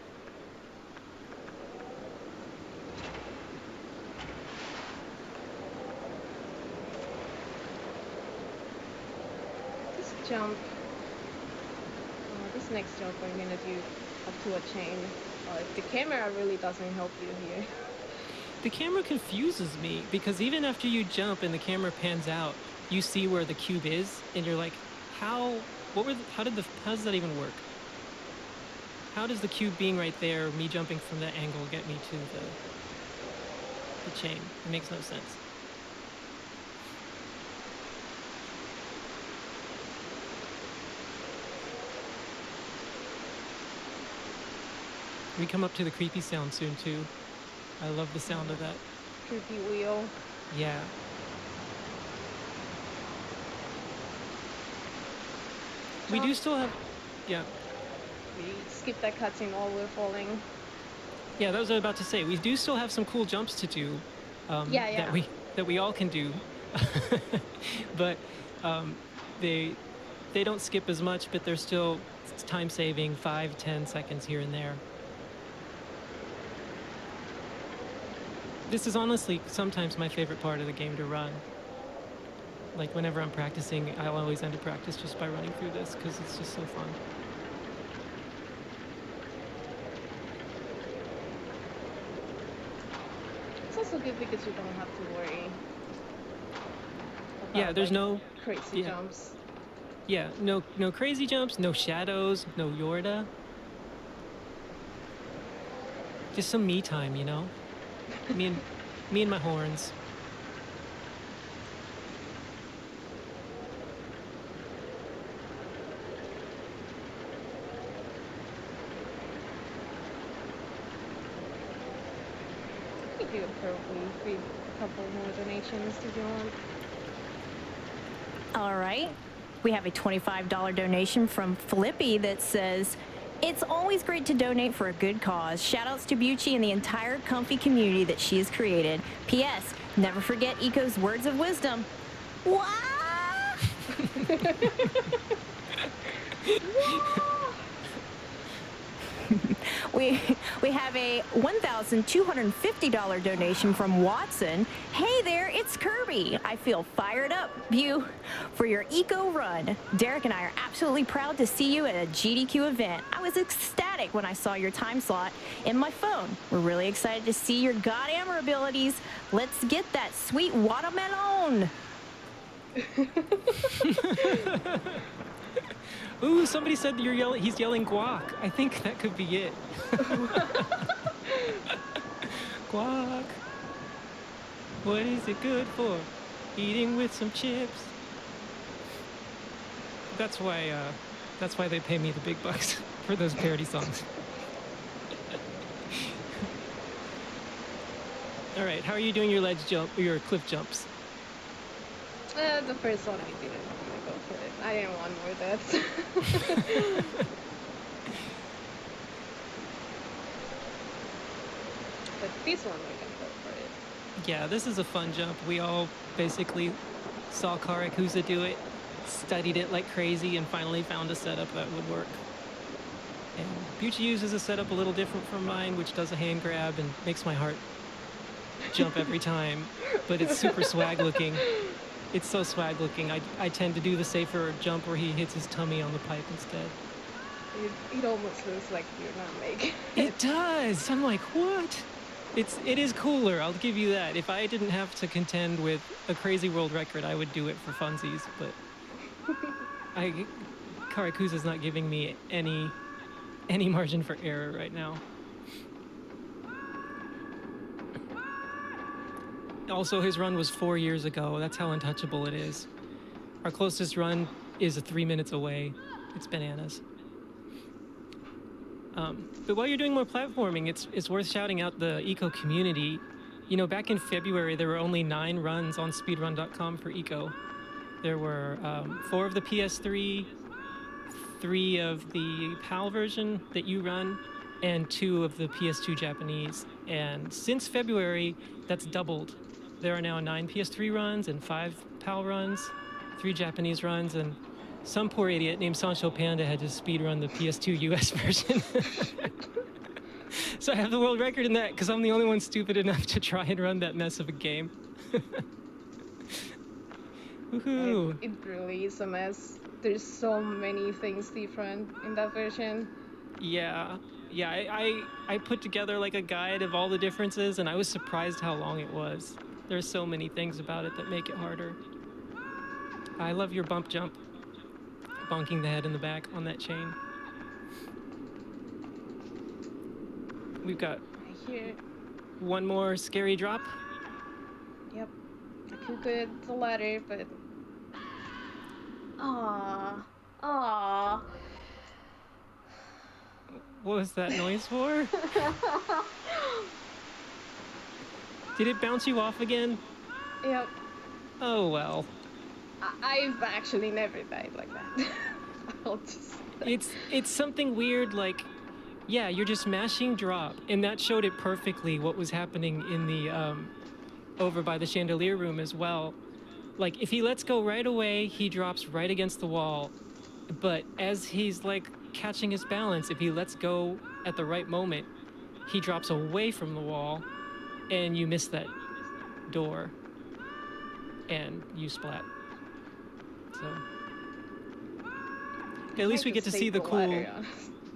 Jump. This next jump I'm gonna do up to a chain. The camera really doesn't help you here. The camera confuses me because even after you jump and the camera pans out, you see where the cube is, and you're like, how does that even work? How does the cube being right there, me jumping from that angle, get me to the chain? It makes no sense. We come up to the creepy sound soon too. I love the sound of that. Creepy wheel. Yeah. We do still have, yeah. We skipped that cutscene while we're falling. Yeah, that was what I was about to say. We do still have some cool jumps to do. That we all can do. But they don't skip as much, but they're still time saving, 5-10 seconds here and there. This is honestly sometimes my favorite part of the game to run. Like whenever I'm practicing, I'll always end a practice just by running through this because it's just so fun. also good because you don't have to worry about, Yeah, there's like, no crazy jumps. Yeah, no crazy jumps, no shadows, no Yorda. Just some me time, you know? Me and my horns. You could probably read a couple more donations if you want. All right. We have a $25 donation from Flippy that says, "It's always great to donate for a good cause. Shoutouts to Beuchi and the entire comfy community that she has created. P.S. Never forget Eco's words of wisdom." Wow! We have a $1,250 donation from Watson. "Hey there, it's Kirby. I feel fired up, Bew, for your eco run. Derek and I are absolutely proud to see you at a GDQ event. I was ecstatic when I saw your time slot in my phone. We're really excited to see your godhammer abilities. Let's get that sweet watermelon." Ooh, somebody said he's yelling guac. I think that could be it. Guac. What is it good for? Eating with some chips. That's why they pay me the big bucks for those parody songs. All right, how are you doing your your cliff jumps? The first one I didn't want to go for it. I didn't want more deaths. But this one I can go for it. Yeah, this is a fun jump. We all basically saw Karakuza do it, studied it like crazy, and finally found a setup that would work. And Beuchi uses a setup a little different from mine, which does a hand grab and makes my heart jump every time, but it's super swag looking. It's so swag looking. I tend to do the safer jump where he hits his tummy on the pipe instead. It almost looks like you're not making It does! I'm like, what? It is cooler, I'll give you that. If I didn't have to contend with a crazy world record, I would do it for funsies, but Karakuza's not giving me any margin for error right now. Also, his run was 4 years ago. That's how untouchable it is. Our closest run is 3 minutes away. It's bananas. But while you're doing more platforming, it's worth shouting out the Eco community. You know, back in February, there were only 9 runs on speedrun.com for Eco. There were 4 of the PS3, 3 of the PAL version that you run, and 2 of the PS2 Japanese. And since February, that's doubled. There are now 9 PS3 runs and 5 PAL runs, 3 Japanese runs, and some poor idiot named sanchopanda had to speedrun the PS2 US version. So I have the world record in that because I'm the only one stupid enough to try and run that mess of a game. Woohoo! It really is a mess. There's so many things different in that version. Yeah, I put together like a guide of all the differences, and I was surprised how long it was. There's so many things about it that make it harder. I love your bump jump. Bonking the head in the back on that chain. We've got one more scary drop. Yep. I could go the ladder, but... Aww. What was that noise for? Did it bounce you off again? Yep. Oh well. I've actually never died like that. I'll just... It's something weird, like, yeah, you're just mashing drop, and that showed it perfectly what was happening in the over by the chandelier room as well. Like, if he lets go right away, he drops right against the wall, but as he's like catching his balance, if he lets go at the right moment, he drops away from the wall, and you miss that door, and you splat. So at least we get to see the cool. Ladder,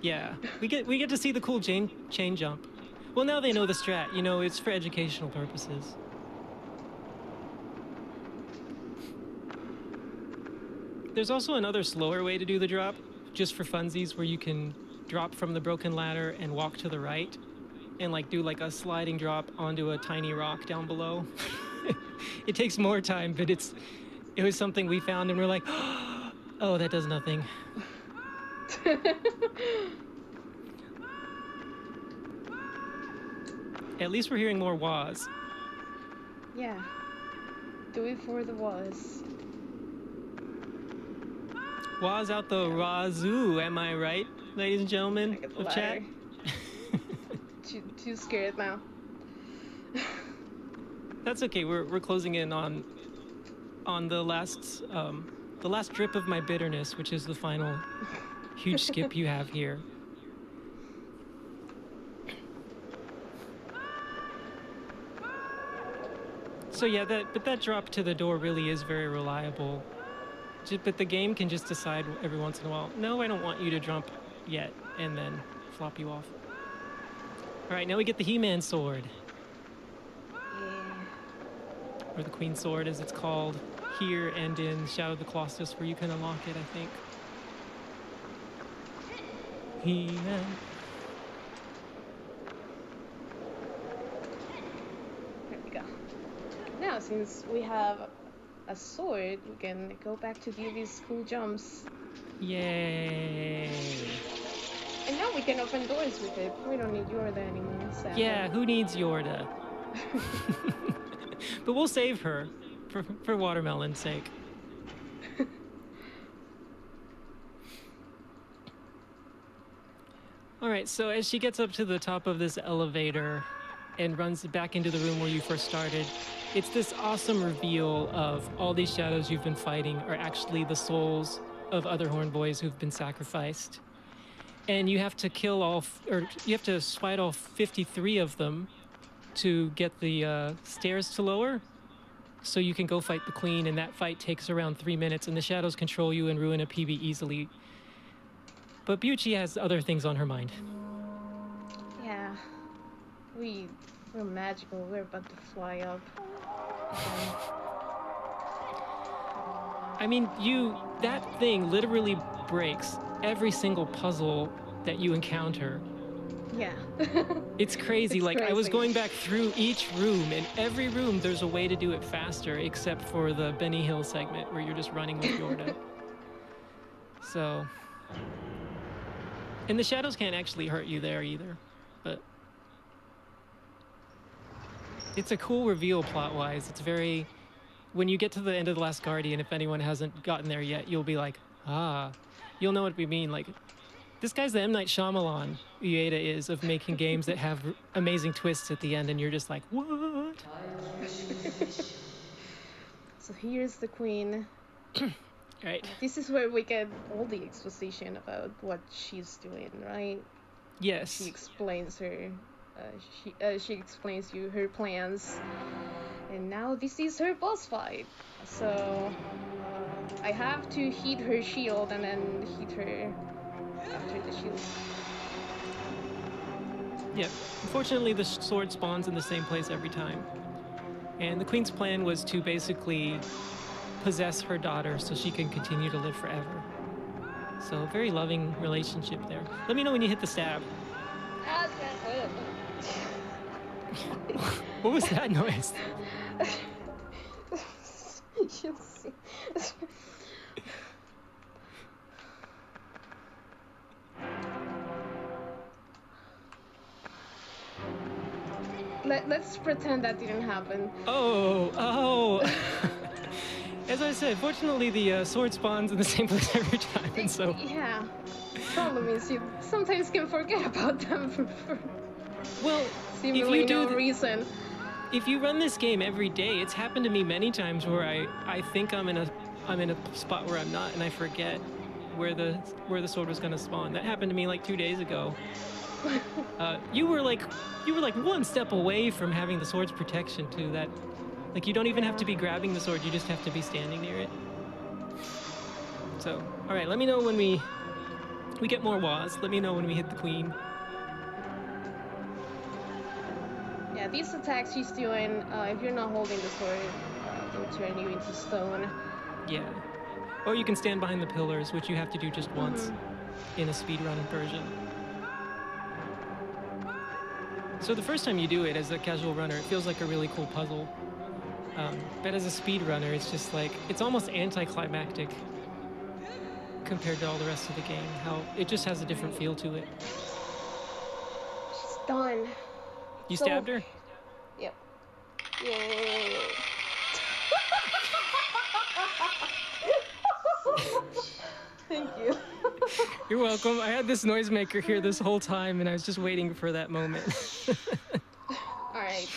Yeah, we get to see the cool chain jump. Well, now they know the strat. You know, it's for educational purposes. There's also another slower way to do the drop, just for funsies, where you can drop from the broken ladder and walk to the right and like do like a sliding drop onto a tiny rock down below. It takes more time, but it was something we found and we're like, oh, that does nothing. At least we're hearing more wahs. Yeah. Do it for the was. Wahs out the wazoo, am I right, ladies and gentlemen of chat? Too scared now. That's okay. We're closing in on the last drip of my bitterness, which is the final huge skip you have here. So yeah, that drop to the door really is very reliable. But the game can just decide every once in a while, no, I don't want you to jump yet, and then flop you off. All right, now we get the He-Man sword. Yeah. Or the Queen sword, as it's called here and in Shadow of the Colossus, where you can unlock it, I think. He-Man. There we go. Now, since we have a sword, we can go back to do these cool jumps. Yay! And now we can open doors with it. We don't need Yorda anymore, sadly. Yeah, who needs Yorda? But we'll save her for Watermelon's sake. All right, so as she gets up to the top of this elevator and runs back into the room where you first started, it's this awesome reveal of all these shadows you've been fighting are actually the souls of other Horn Boys who've been sacrificed. And you have to kill you have to fight all 53 of them to get the stairs to lower, so you can go fight the Queen, and that fight takes around 3 minutes, and the shadows control you and ruin a PB easily. But Beuchi has other things on her mind. Yeah. We're magical. We're about to fly up. I mean, that thing literally breaks every single puzzle that you encounter. Yeah. It's crazy. It's like, crazy. I was going back through each room, and every room there's a way to do it faster, except for the Benny Hill segment where you're just running with Yorda. So... And the shadows can't actually hurt you there either, but... It's a cool reveal plot-wise. It's very... When you get to the end of The Last Guardian, if anyone hasn't gotten there yet, you'll be like, ah. You'll know what we mean. Like, this guy's the M. Night Shyamalan, Ueda is, of making games that have amazing twists at the end, and you're just like, what? So here's the Queen. Right. This is where we get all the exposition about what she's doing, right? Yes. She explains she explains you her plans, and now this is her boss fight. So I have to hit her shield and then hit her after the shield. Yeah. Unfortunately, the sword spawns in the same place every time. And the Queen's plan was to basically possess her daughter so she can continue to live forever. So, a very loving relationship there. Let me know when you hit the stab. What was that noise? You'll see. Let's pretend that didn't happen. Oh. As I said, fortunately the sword spawns in the same place every time, and so... Yeah. Problem is you sometimes can forget about them for well, seemingly if you no reason. If you run this game every day, it's happened to me many times where I think I'm in a spot where I'm not, and I forget where the sword was gonna spawn. That happened to me like 2 days ago. You were like one step away from having the sword's protection too. That, like, you don't even have to be grabbing the sword, you just have to be standing near it. So, all right, let me know when we get more wahs. Let me know when we hit the Queen. yeah, these attacks she's doing, if you're not holding the sword, they'll turn you into stone. Yeah. Or you can stand behind the pillars, which you have to do just once in a speedrun version. So the first time you do it as a casual runner, it feels like a really cool puzzle. But as a speedrunner, it's just like, it's almost anticlimactic compared to all the rest of the game. How it just has a different feel to it. She's done. You stabbed her? Yep. Yay. Thank you. You're welcome. I had this noisemaker here this whole time, and I was just waiting for that moment. Alright.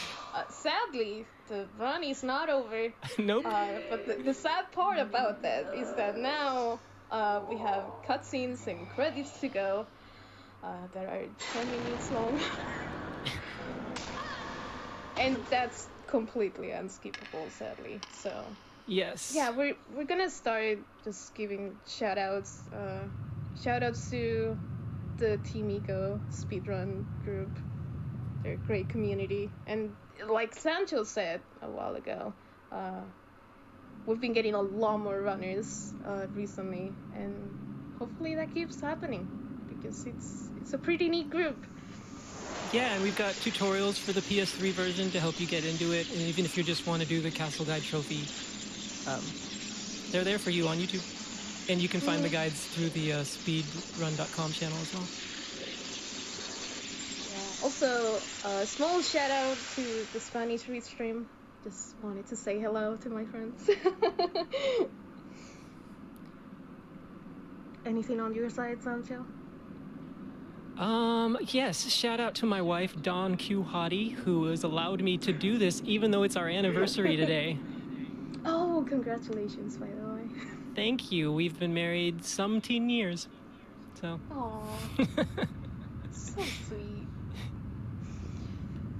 Sadly, the run is not over. Nope. But the sad part about that is that now we have cutscenes and credits to go that are 10 minutes long. And that's completely unskippable, sadly. So Yes. yeah, we're gonna start just giving shoutouts. Shoutouts to the Team ICO speedrun group. They're a great community, and like Sancho said a while ago, we've been getting a lot more runners recently, and hopefully that keeps happening because it's a pretty neat group. Yeah, and we've got tutorials for the PS3 version to help you get into it, and even if you just want to do the Castle Guide trophy, they're there for you on YouTube. And you can find the guides through the speedrun.com channel as well. Yeah. Also, a small shout out to the Spanish restream. Just wanted to say hello to my friends. Anything on your side, Sancho? Yes, shout out to my wife, Dawn Q. Hottie, who has allowed me to do this even though it's our anniversary today. Oh, congratulations, by the way. Thank you. We've been married some teen years. So. Aww. So sweet.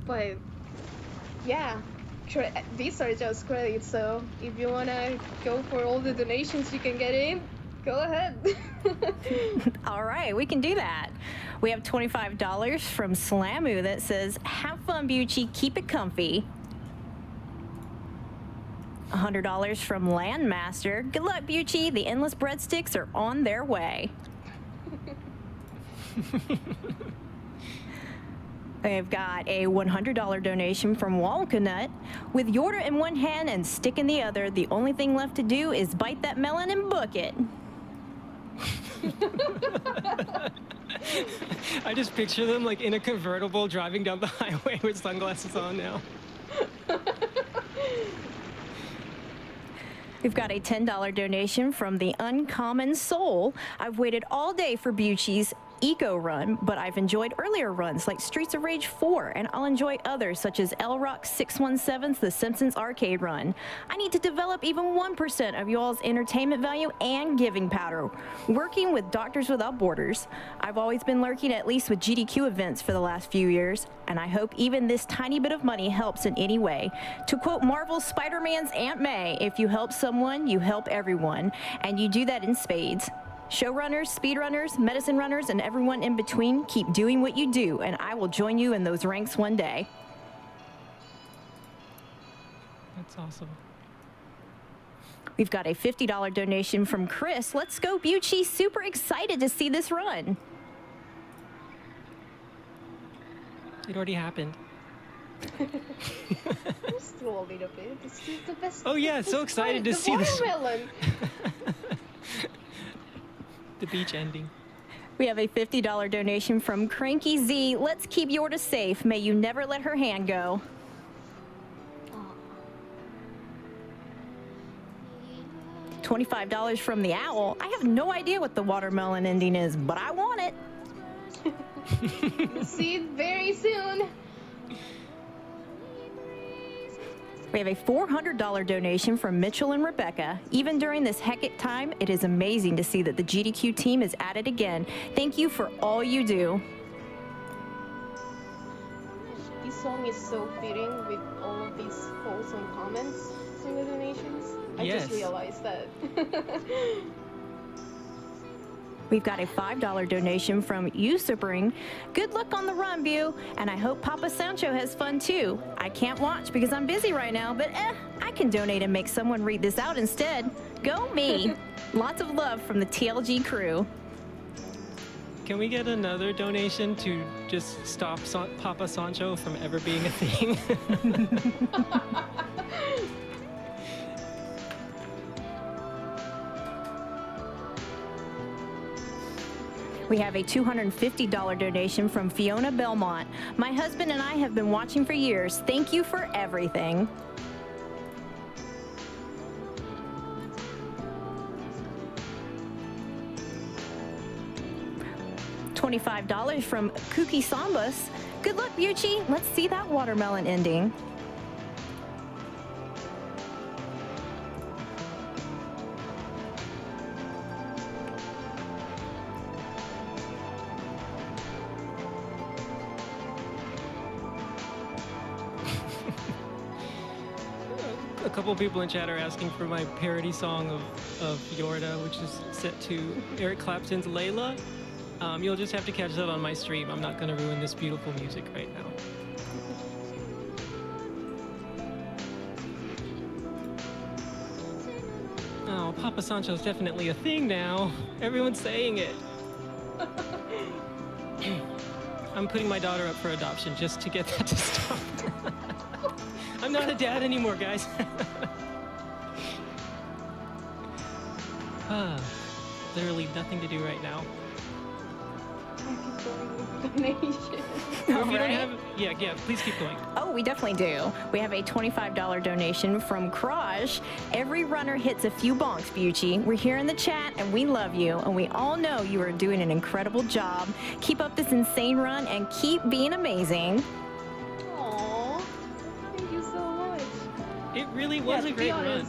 But, yeah, these are just credits, so if you wanna go for all the donations you can get in, go ahead. All right, we can do that. We have $25 from Slamu that says, "Have fun, Beuchi. Keep it comfy." $100 from Landmaster. "Good luck, Beuchi. The endless breadsticks are on their way." We've got a $100 donation from Walcanut. "With Yorda in one hand and stick in the other, the only thing left to do is bite that melon and book it." I just picture them like in a convertible driving down the highway with sunglasses on now. We've got a $10 donation from the Uncommon Soul. "I've waited all day for Beuchi's Eco run, but I've enjoyed earlier runs like Streets of Rage 4, and I'll enjoy others such as L Rock 617's The Simpsons Arcade Run. I need to develop even 1% of y'all's entertainment value and giving power, working with Doctors Without Borders. I've always been lurking at least with GDQ events for the last few years, and I hope even this tiny bit of money helps in any way. To quote Marvel's Spider-Man's Aunt May, if you help someone, you help everyone, and you do that in spades. Showrunners, speedrunners, medicine runners, and everyone in between, keep doing what you do, and I will join you in those ranks one day." That's awesome. We've got a $50 donation from Chris. "Let's go, Beuchi. Super excited to see this run." It already happened. Still a little bit. It's the best. Oh yeah, so excited to see this. Watermelon. The beach ending. We have a $50 donation from Cranky Z. "Let's keep Yorda safe. May you never let her hand go." $25 from the Owl. "I have no idea what the watermelon ending is, but I want it." You'll see it very soon. We have a $400 donation from Mitchell and Rebecca. "Even during this hectic time, it is amazing to see that the GDQ team is at it again. Thank you for all you do." This song is so fitting with all of these wholesome comments in the donations. I Yes. just realized that. We've got a $5 donation from Usurping. Good luck on the run, Bu, and I hope Papa Sancho has fun too. I can't watch because I'm busy right now, but I can donate and make someone read this out instead. Go me. Lots of love from the TLG crew. Can we get another donation to just stop Papa Sancho from ever being a thing? We have a $250 donation from Fiona Belmont. My husband and I have been watching for years. Thank you for everything. $25 from Kooky Sambas. Good luck, Beuchi. Let's see that watermelon ending. A couple people in chat are asking for my parody song of Yorda, which is set to Eric Clapton's Layla. You'll just have to catch that on my stream. I'm not going to ruin this beautiful music right now. Oh, Papa Sancho's definitely a thing now. Everyone's saying it. I'm putting my daughter up for adoption just to get that to stop. I'm not a dad anymore, guys. Literally nothing to do right now. All If you don't right. have, yeah, please keep going. Oh, we definitely do. We have a $25 donation from Kraj. Every runner hits a few bonks, Beuchi. We're here in the chat and we love you, and we all know you are doing an incredible job. Keep up this insane run and keep being amazing. Aww, thank you so much. It really was a great run.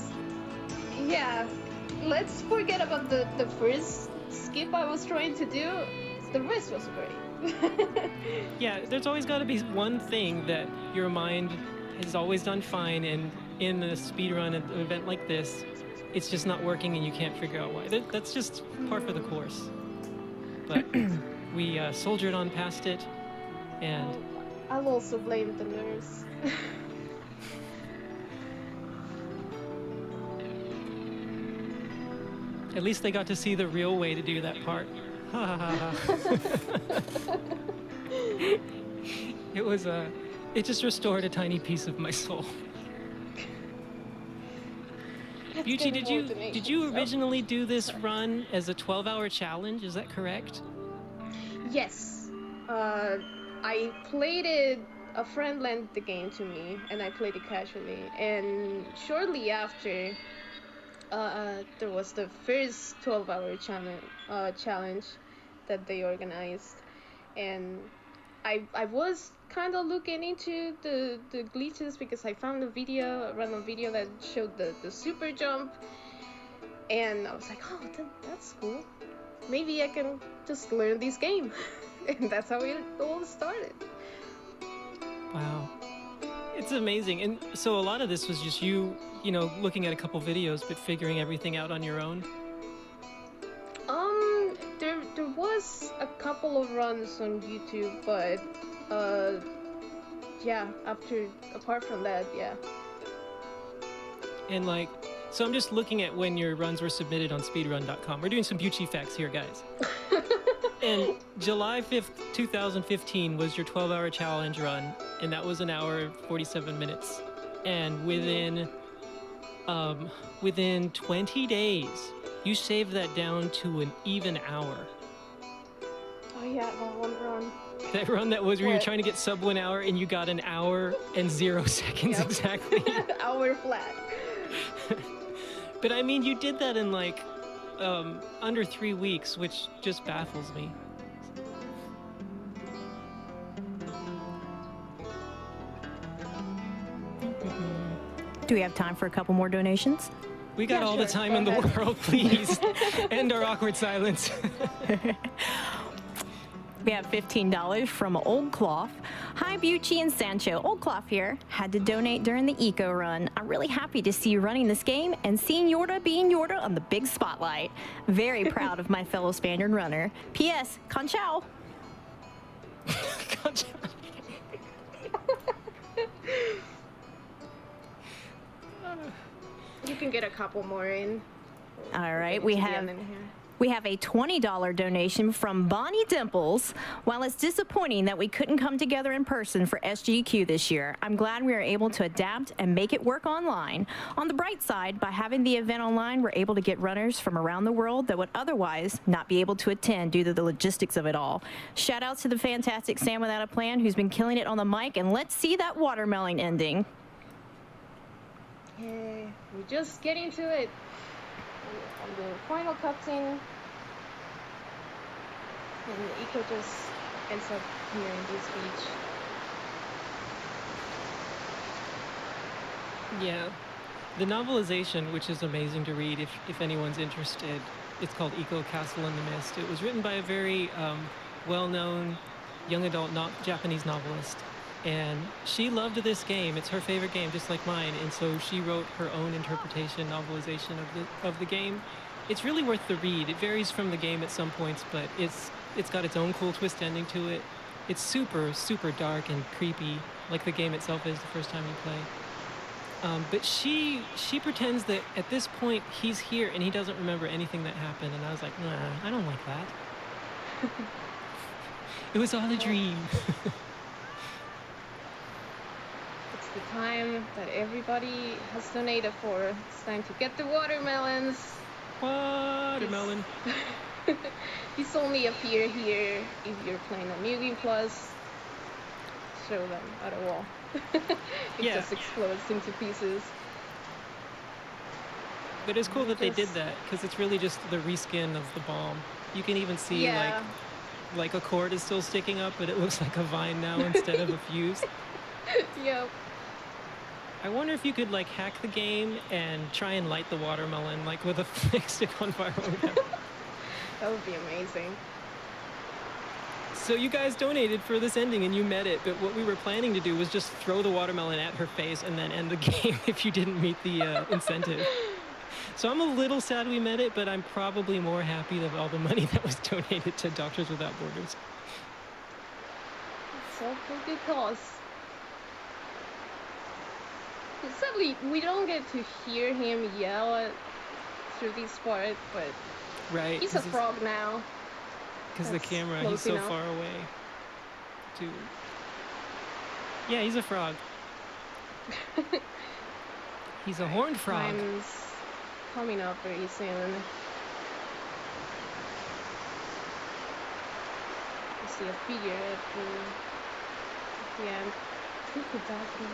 Yeah, let's forget about the first skip I was trying to do. The rest was great. Yeah, there's always got to be one thing that your mind has always done fine, and in a speed run, an event like this, it's just not working and you can't figure out why. That's just par for the course. But we soldiered on past it, and I'll also blame the nurse. at least they got to see the real way to do that part. It was it just restored a tiny piece of my soul. Beuchi, did you originally do this run as a 12-hour challenge? Is that correct? Yes. I played it, a friend lent the game to me, and I played it casually. And shortly after, there was the first 12-hour challenge that they organized. And I was kind of looking into the glitches because I found a random video that showed the super jump. And I was like, oh, that's cool. Maybe I can just learn this game. And that's how it all started. Wow. It's amazing. And so a lot of this was just you know, looking at a couple videos, but figuring everything out on your own? There was a couple of runs on YouTube, but, yeah, apart from that, yeah. And like, so I'm just looking at when your runs were submitted on speedrun.com. We're doing some Beuchi facts here, guys. And July 5th, 2015 was your 12-hour challenge run, and that was 1 hour and 47 minutes. And within 20 days, you saved that down to an even hour. Oh yeah, that one run. That run that was where you were trying to get sub 1 hour and you got 1 hour and 0 seconds exactly. Hour flat. But I mean, you did that in like under 3 weeks, which just baffles me. Do we have time for a couple more donations? We got all the time in the world, please. End our awkward silence. We have $15 from Old Cloth. Hi, Beuchi and Sancho. Old Cloth here. Had to donate during the ICO run. I'm really happy to see you running this game and seeing Yorda being Yorda on the big spotlight. Very proud of my fellow Spaniard runner. P.S. Conchao. You can get a couple more in. All right, We'll we get to the have end in here. We have a $20 donation from Bonnie Dimples. While it's disappointing that we couldn't come together in person for SGDQ this year, I'm glad we were able to adapt and make it work online. On the bright side, by having the event online, we're able to get runners from around the world that would otherwise not be able to attend due to the logistics of it all. Shout out to the fantastic Sam Without a Plan, who's been killing it on the mic, and let's see that watermelon ending. Yay, we're just getting to it. On the final cutscene, and Iko just ends up here in this beach. Yeah. The novelization, which is amazing to read if anyone's interested, it's called Iko Castle in the Mist. It was written by a very well-known young adult Japanese novelist. And she loved this game. It's her favorite game, just like mine. And so she wrote her own interpretation, novelization of the game. It's really worth the read. It varies from the game at some points, but it's got its own cool twist ending to it. It's super, super dark and creepy, like the game itself is the first time you play. But she pretends that at this point he's here and he doesn't remember anything that happened. And I was like, nah, I don't like that. It was all a dream. The time that everybody has donated for. It's time to get the watermelons. Watermelon. These only appear here if you're playing a Mugi Plus. Show them at a wall. It just explodes into pieces. But it's cool that they did that, because it's really just the reskin of the bomb. You can even see like a cord is still sticking up, but it looks like a vine now instead of a fuse. Yep. I wonder if you could like hack the game and try and light the watermelon like with a stick on fire. That would be amazing. So you guys donated for this ending and you met it, but what we were planning to do was just throw the watermelon at her face and then end the game if you didn't meet the incentive. So I'm a little sad we met it, but I'm probably more happy of all the money that was donated to Doctors Without Borders. It's all for good cause. Sadly, we don't get to hear him yell through this part, but right, he's a frog now. Because the camera, he's so far away. Dude. Yeah, he's a frog. He's a horned frog. Time's coming up very soon. I see a figure at the end. Who could that be?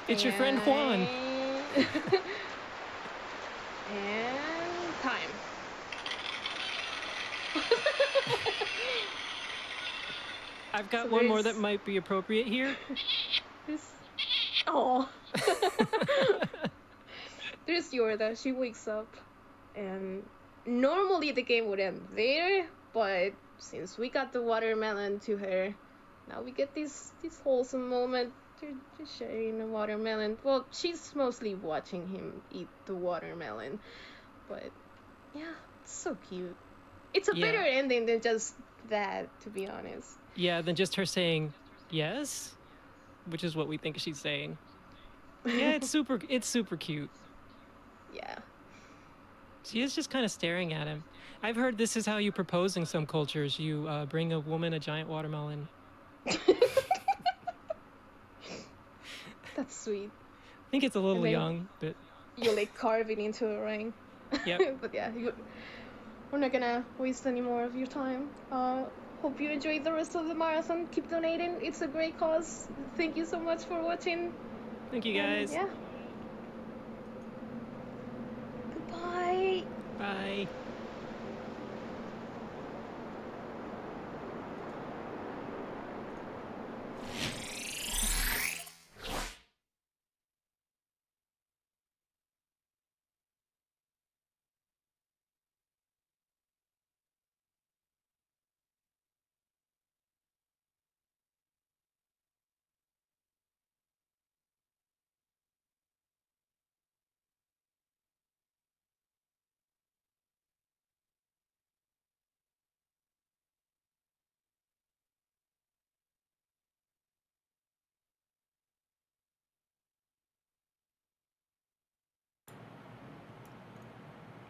It's your friend Juan. And time. I've got one more that might be appropriate here. Oh. There's Yorda. She wakes up, and normally the game would end there, but since we got the watermelon to her, now we get this wholesome moment. They're just sharing a watermelon. Well, she's mostly watching him eat the watermelon, but yeah, it's so cute. It's a better ending than just that, to be honest. Yeah, than just her saying yes, which is what we think she's saying. Yeah, it's super cute. Yeah. She is just kind of staring at him. I've heard this is how you propose in some cultures. You bring a woman a giant watermelon. That's sweet. I think it's a little young, but you like carve it into a ring. Yep. But yeah, we're not gonna waste any more of your time. Hope you enjoyed the rest of the marathon. Keep donating. It's a great cause. Thank you so much for watching. Thank you guys. Yeah. Goodbye. Bye.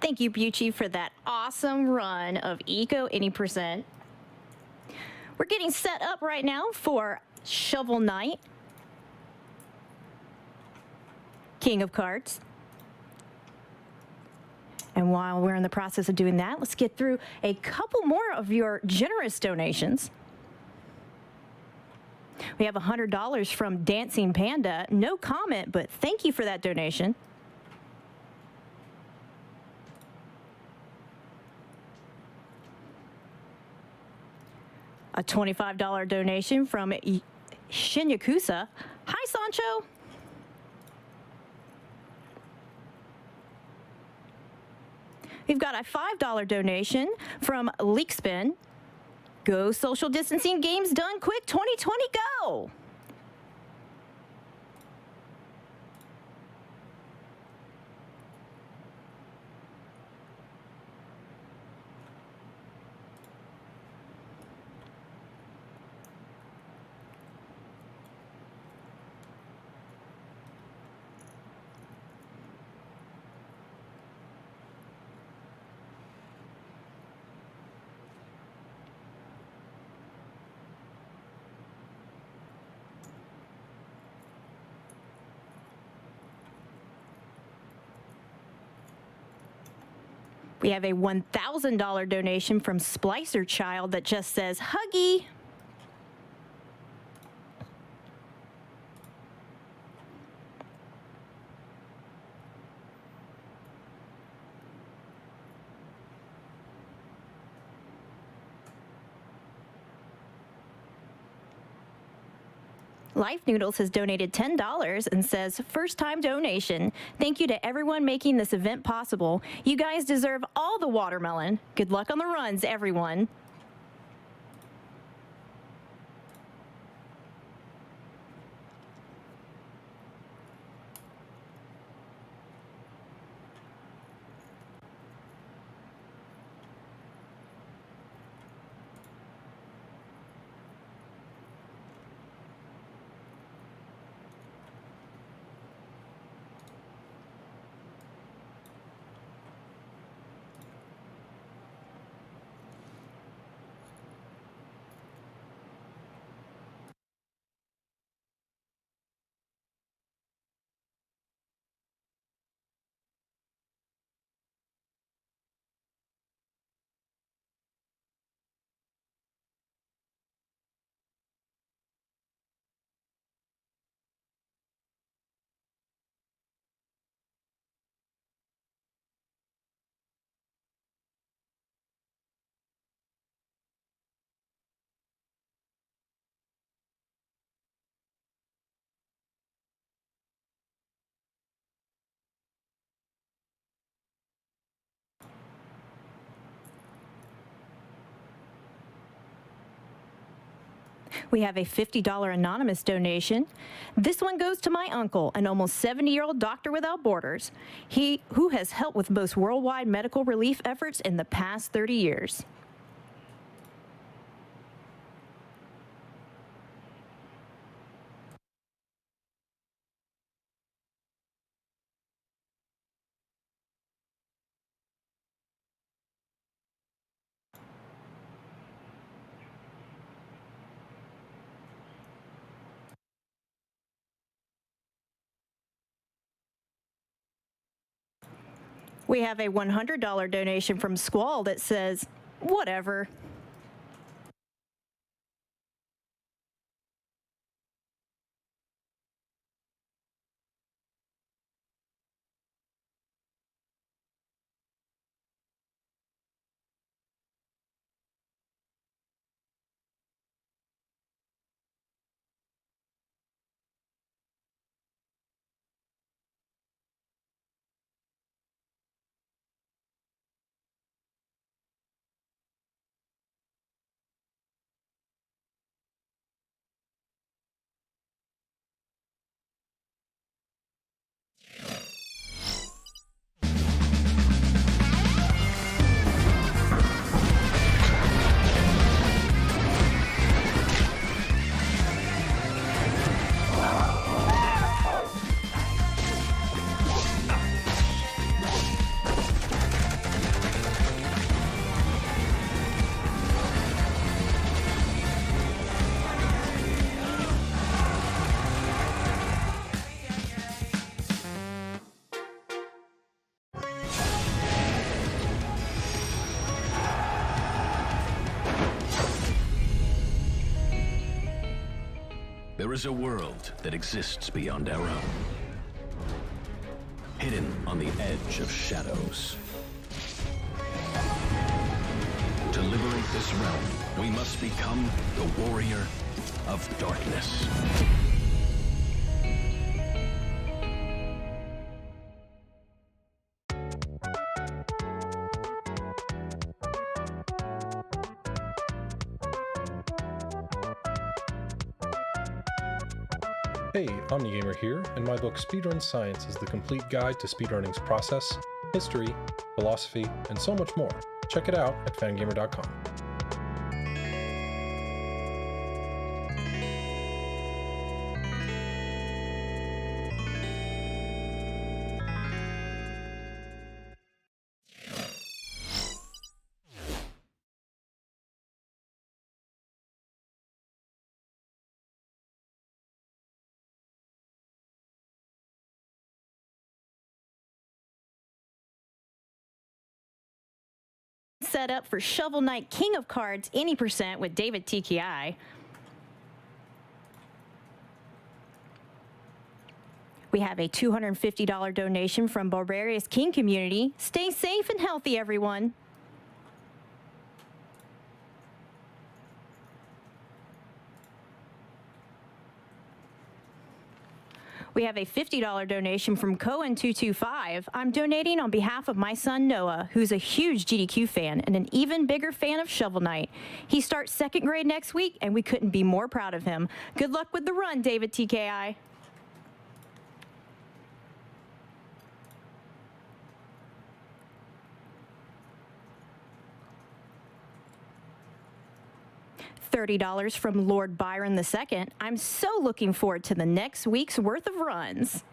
Thank you, Beuchi, for that awesome run of Eco Any Percent. We're getting set up right now for Shovel Knight, King of Cards. And while we're in the process of doing that, let's get through a couple more of your generous donations. We have $100 from Dancing Panda. No comment, but thank you for that donation. A $25 donation from Shinyakusa. Hi, Sancho. We've got a $5 donation from Leakspin. Go social distancing, games done quick, 2020 go! We have a $1,000 donation from Splicer Child that just says, Huggy. Life Noodles has donated $10 and says, first time donation. Thank you to everyone making this event possible. You guys deserve all the watermelon. Good luck on the runs, everyone. We have a $50 anonymous donation. This one goes to my uncle, an almost 70-year-old doctor without borders, who has helped with most worldwide medical relief efforts in the past 30 years. We have a $100 donation from Squall that says, whatever. There is a world that exists beyond our own, hidden on the edge of shadows. To liberate this realm, we must become the warrior of darkness. Hey, OmniGamer here, and my book Speedrun Science is the complete guide to speedrunning's process, history, philosophy, and so much more. Check it out at fangamer.com. Set up for Shovel Knight King of Cards any percent with David TKI. We have a $250 donation from Barbarious King community. Stay safe and healthy, everyone. We have a $50 donation from Cohen225. I'm donating on behalf of my son Noah, who's a huge GDQ fan and an even bigger fan of Shovel Knight. He starts second grade next week, and we couldn't be more proud of him. Good luck with the run, David TKI. $30 from Lord Byron II. I'm so looking forward to the next week's worth of runs.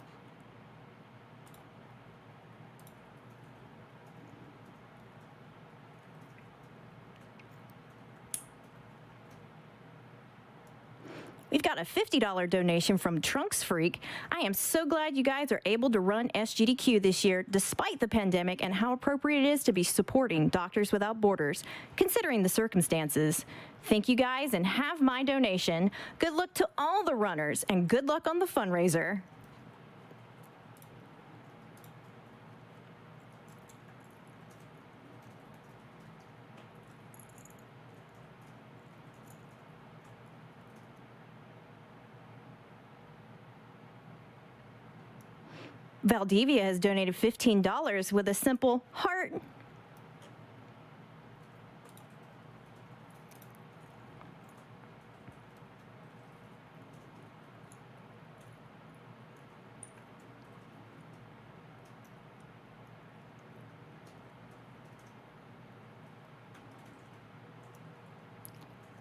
We've got a $50 donation from Trunks Freak. I am so glad you guys are able to run SGDQ this year despite the pandemic and how appropriate it is to be supporting Doctors Without Borders, considering the circumstances. Thank you guys and have my donation. Good luck to all the runners and good luck on the fundraiser. Valdivia has donated $15 with a simple heart.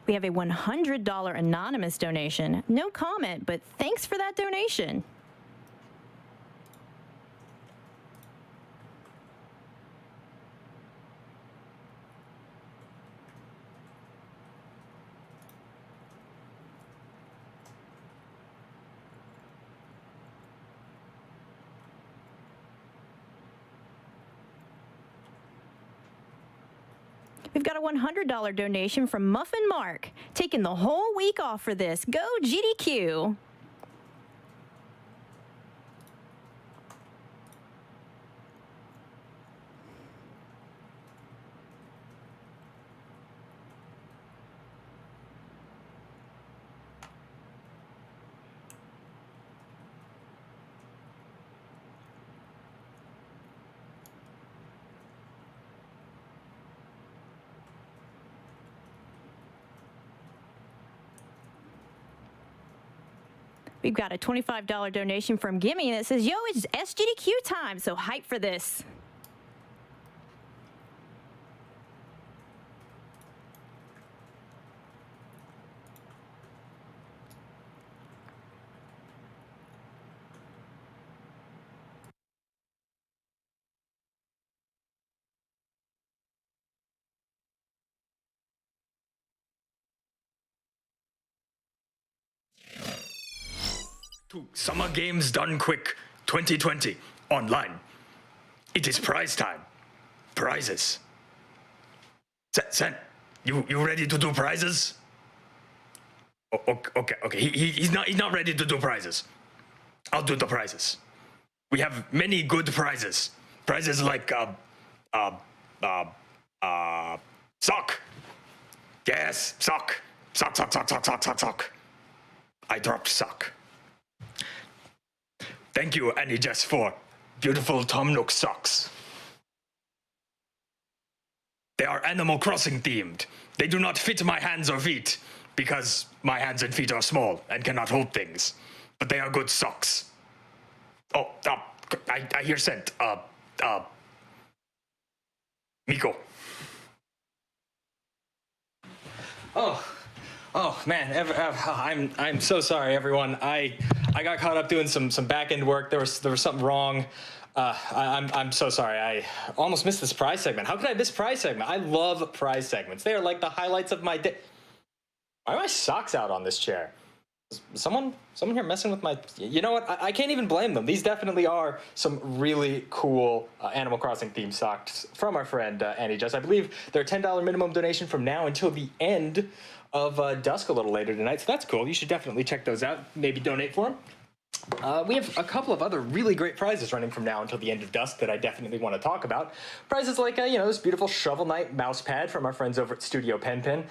We have a $100 anonymous donation. No comment, but thanks for that donation. We've got a $100 donation from Muffin Mark. Taking the whole week off for this. Go GDQ. We've got a $25 donation from Gimme that says, yo, it's SGDQ time, so hype for this. To Summer Games Done Quick 2020 online. It is prize time. Prizes. Sen, you ready to do prizes? Okay. He's not ready to do prizes. I'll do the prizes. We have many good prizes. Prizes like sock. Yes, sock. Sock. I dropped sock. Thank you, Annie Jess, for beautiful Tom Nook socks. They are Animal Crossing themed. They do not fit my hands or feet because my hands and feet are small and cannot hold things. But they are good socks. Oh, I hear scent. Miko. Oh man, I'm so sorry, everyone. I got caught up doing some back end work. There was something wrong. I'm so sorry. I almost missed this prize segment. How could I miss prize segment? I love prize segments. They are like the highlights of my day. Why are my socks out on this chair? Is someone here messing with my... You know what? I can't even blame them. These definitely are some really cool Animal Crossing themed socks from our friend Annie Jess. I believe they're a $10 minimum donation from now until the end of dusk a little later tonight. So that's cool. You should definitely check those out. Maybe donate for them. We have a couple of other really great prizes running from now until the end of dusk that I definitely want to talk about. Prizes like, this beautiful Shovel Knight mouse pad from our friends over at Studio Pen.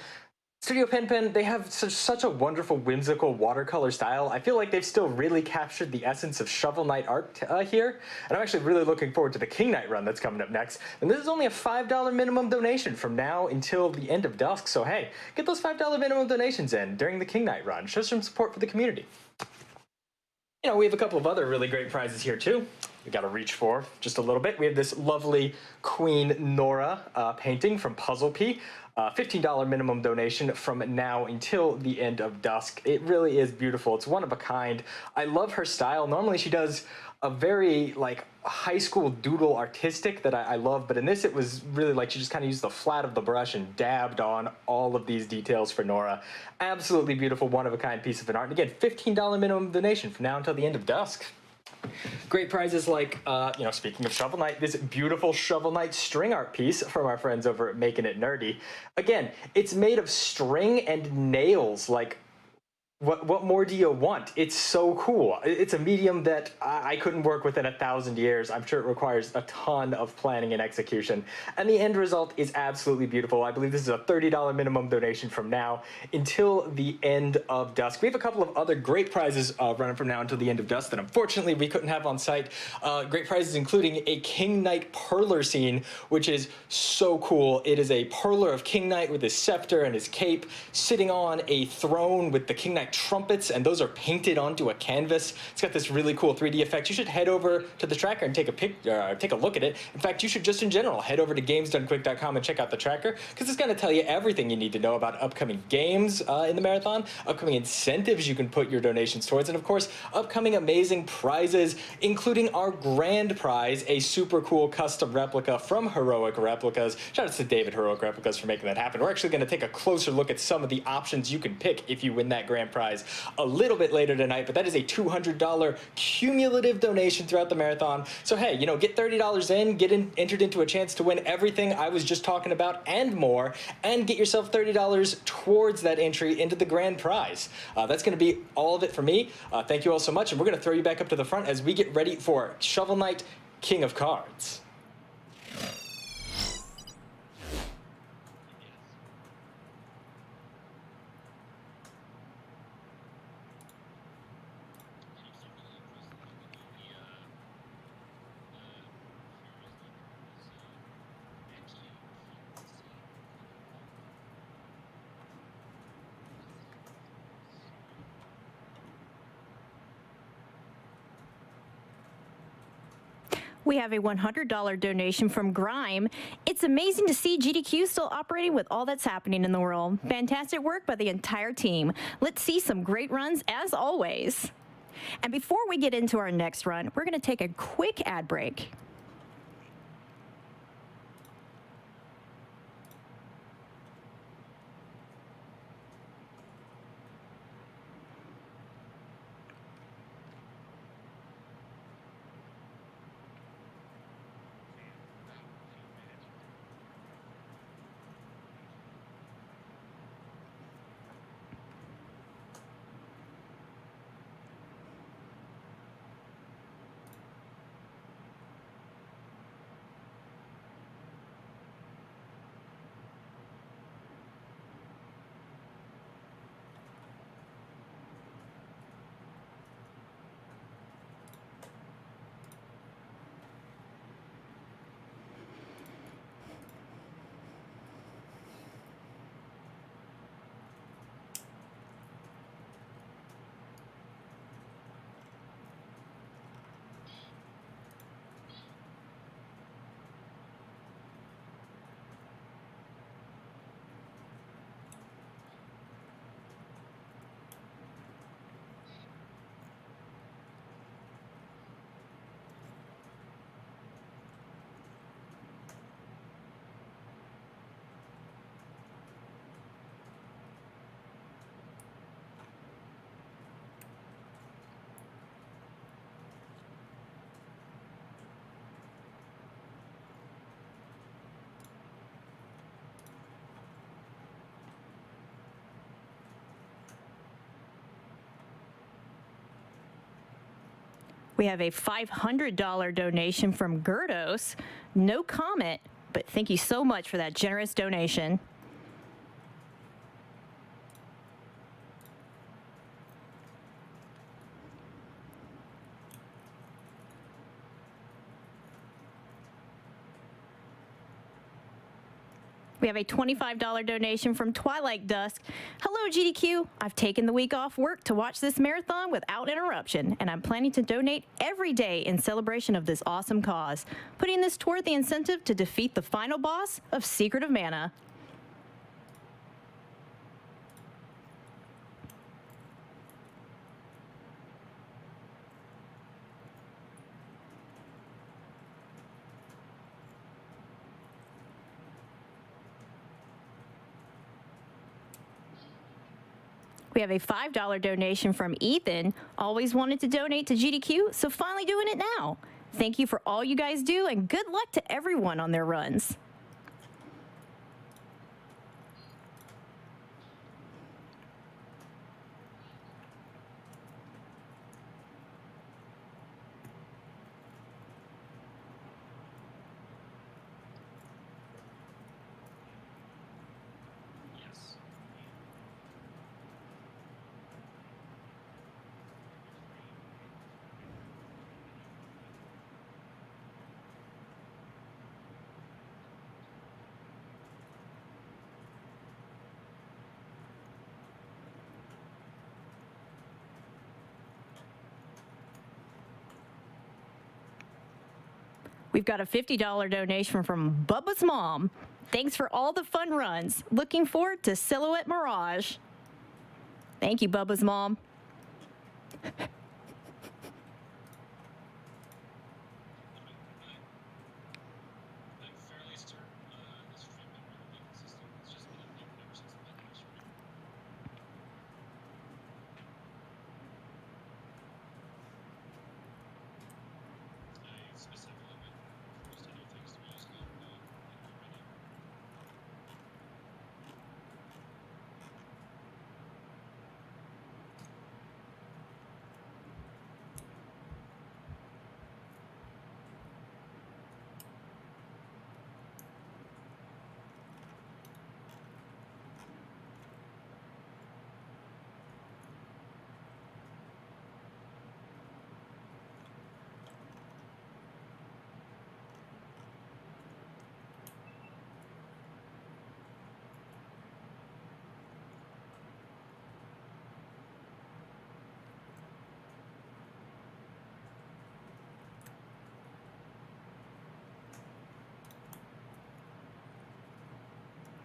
Studio Pen, they have such a wonderful, whimsical watercolor style. I feel like they've still really captured the essence of Shovel Knight art here. And I'm actually really looking forward to the King Knight run that's coming up next. And this is only a $5 minimum donation from now until the end of dusk. So hey, get those $5 minimum donations in during the King Knight run. Show some support for the community. We have a couple of other really great prizes here too. We got to reach for just a little bit. We have this lovely Queen Nora painting from Puzzle P. $15 minimum donation from now until the end of dusk. It really is beautiful. It's one of a kind. I love her style. Normally she does a very high school doodle artistic that I love, but in this it was really like she just kind of used the flat of the brush and dabbed on all of these details for Nora. Absolutely beautiful, one of a kind piece of art. And again, $15 minimum donation from now until the end of dusk. Great prizes like, speaking of Shovel Knight, this beautiful Shovel Knight string art piece from our friends over at Making It Nerdy. Again, it's made of string and nails, what more do you want? It's so cool. It's a medium that I couldn't work with in 1,000 years. I'm sure it requires a ton of planning and execution. And the end result is absolutely beautiful. I believe this is a $30 minimum donation from now until the end of dusk. We have a couple of other great prizes running from now until the end of dusk that unfortunately we couldn't have on site. Great prizes including a King Knight Perler scene, which is so cool. It is a Perler of King Knight with his scepter and his cape sitting on a throne with the King Knight trumpets, and those are painted onto a canvas. It's got this really cool 3D effect. You should head over to the tracker and take a look at it. In fact, you should just in general head over to gamesdonequick.com and check out the tracker, because it's going to tell you everything you need to know about upcoming games in the marathon, upcoming incentives you can put your donations towards, and of course, upcoming amazing prizes, including our grand prize, a super cool custom replica from Heroic Replicas. Shout out to David Heroic Replicas for making that happen. We're actually going to take a closer look at some of the options you can pick if you win that grand prize a little bit later tonight, but that is a $200 cumulative donation throughout the marathon. So hey, get $30 in, get entered into a chance to win everything I was just talking about and more, and get yourself $30 towards that entry into the grand prize. That's going to be all of it for me. Thank you all so much, and we're going to throw you back up to the front as we get ready for Shovel Knight King of Cards. We have a $100 donation from Grime. It's amazing to see GDQ still operating with all that's happening in the world. Fantastic work by the entire team. Let's see some great runs as always. And before we get into our next run, we're going to take a quick ad break. We have a $500 donation from Gerdos. No comment, but thank you so much for that generous donation. We have a $25 donation from Twilight Dusk. Hello, GDQ. I've taken the week off work to watch this marathon without interruption, and I'm planning to donate every day in celebration of this awesome cause, putting this toward the incentive to defeat the final boss of Secret of Mana. We have a $5 donation from Ethan. Always wanted to donate to GDQ, so finally doing it now. Thank you for all you guys do, and good luck to everyone on their runs. We've got a $50 donation from Bubba's mom. Thanks for all the fun runs. Looking forward to Silhouette Mirage. Thank you, Bubba's mom.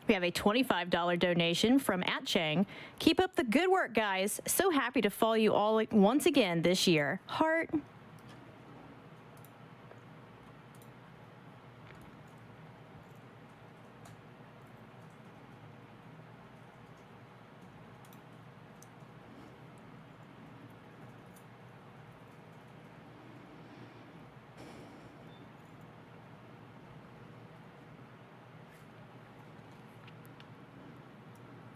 We have a $25 donation from @Chang. Keep up the good work, guys. So happy to follow you all once again this year. Heart.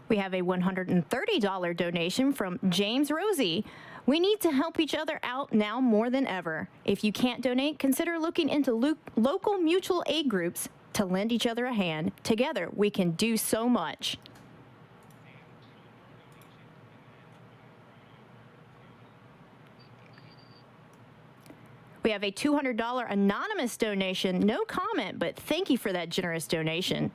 We have a $130 donation from James Rosie. We need to help each other out now more than ever. If you can't donate, consider looking into local mutual aid groups to lend each other a hand. Together, we can do so much. We have a $200 anonymous donation. No comment, but thank you for that generous donation.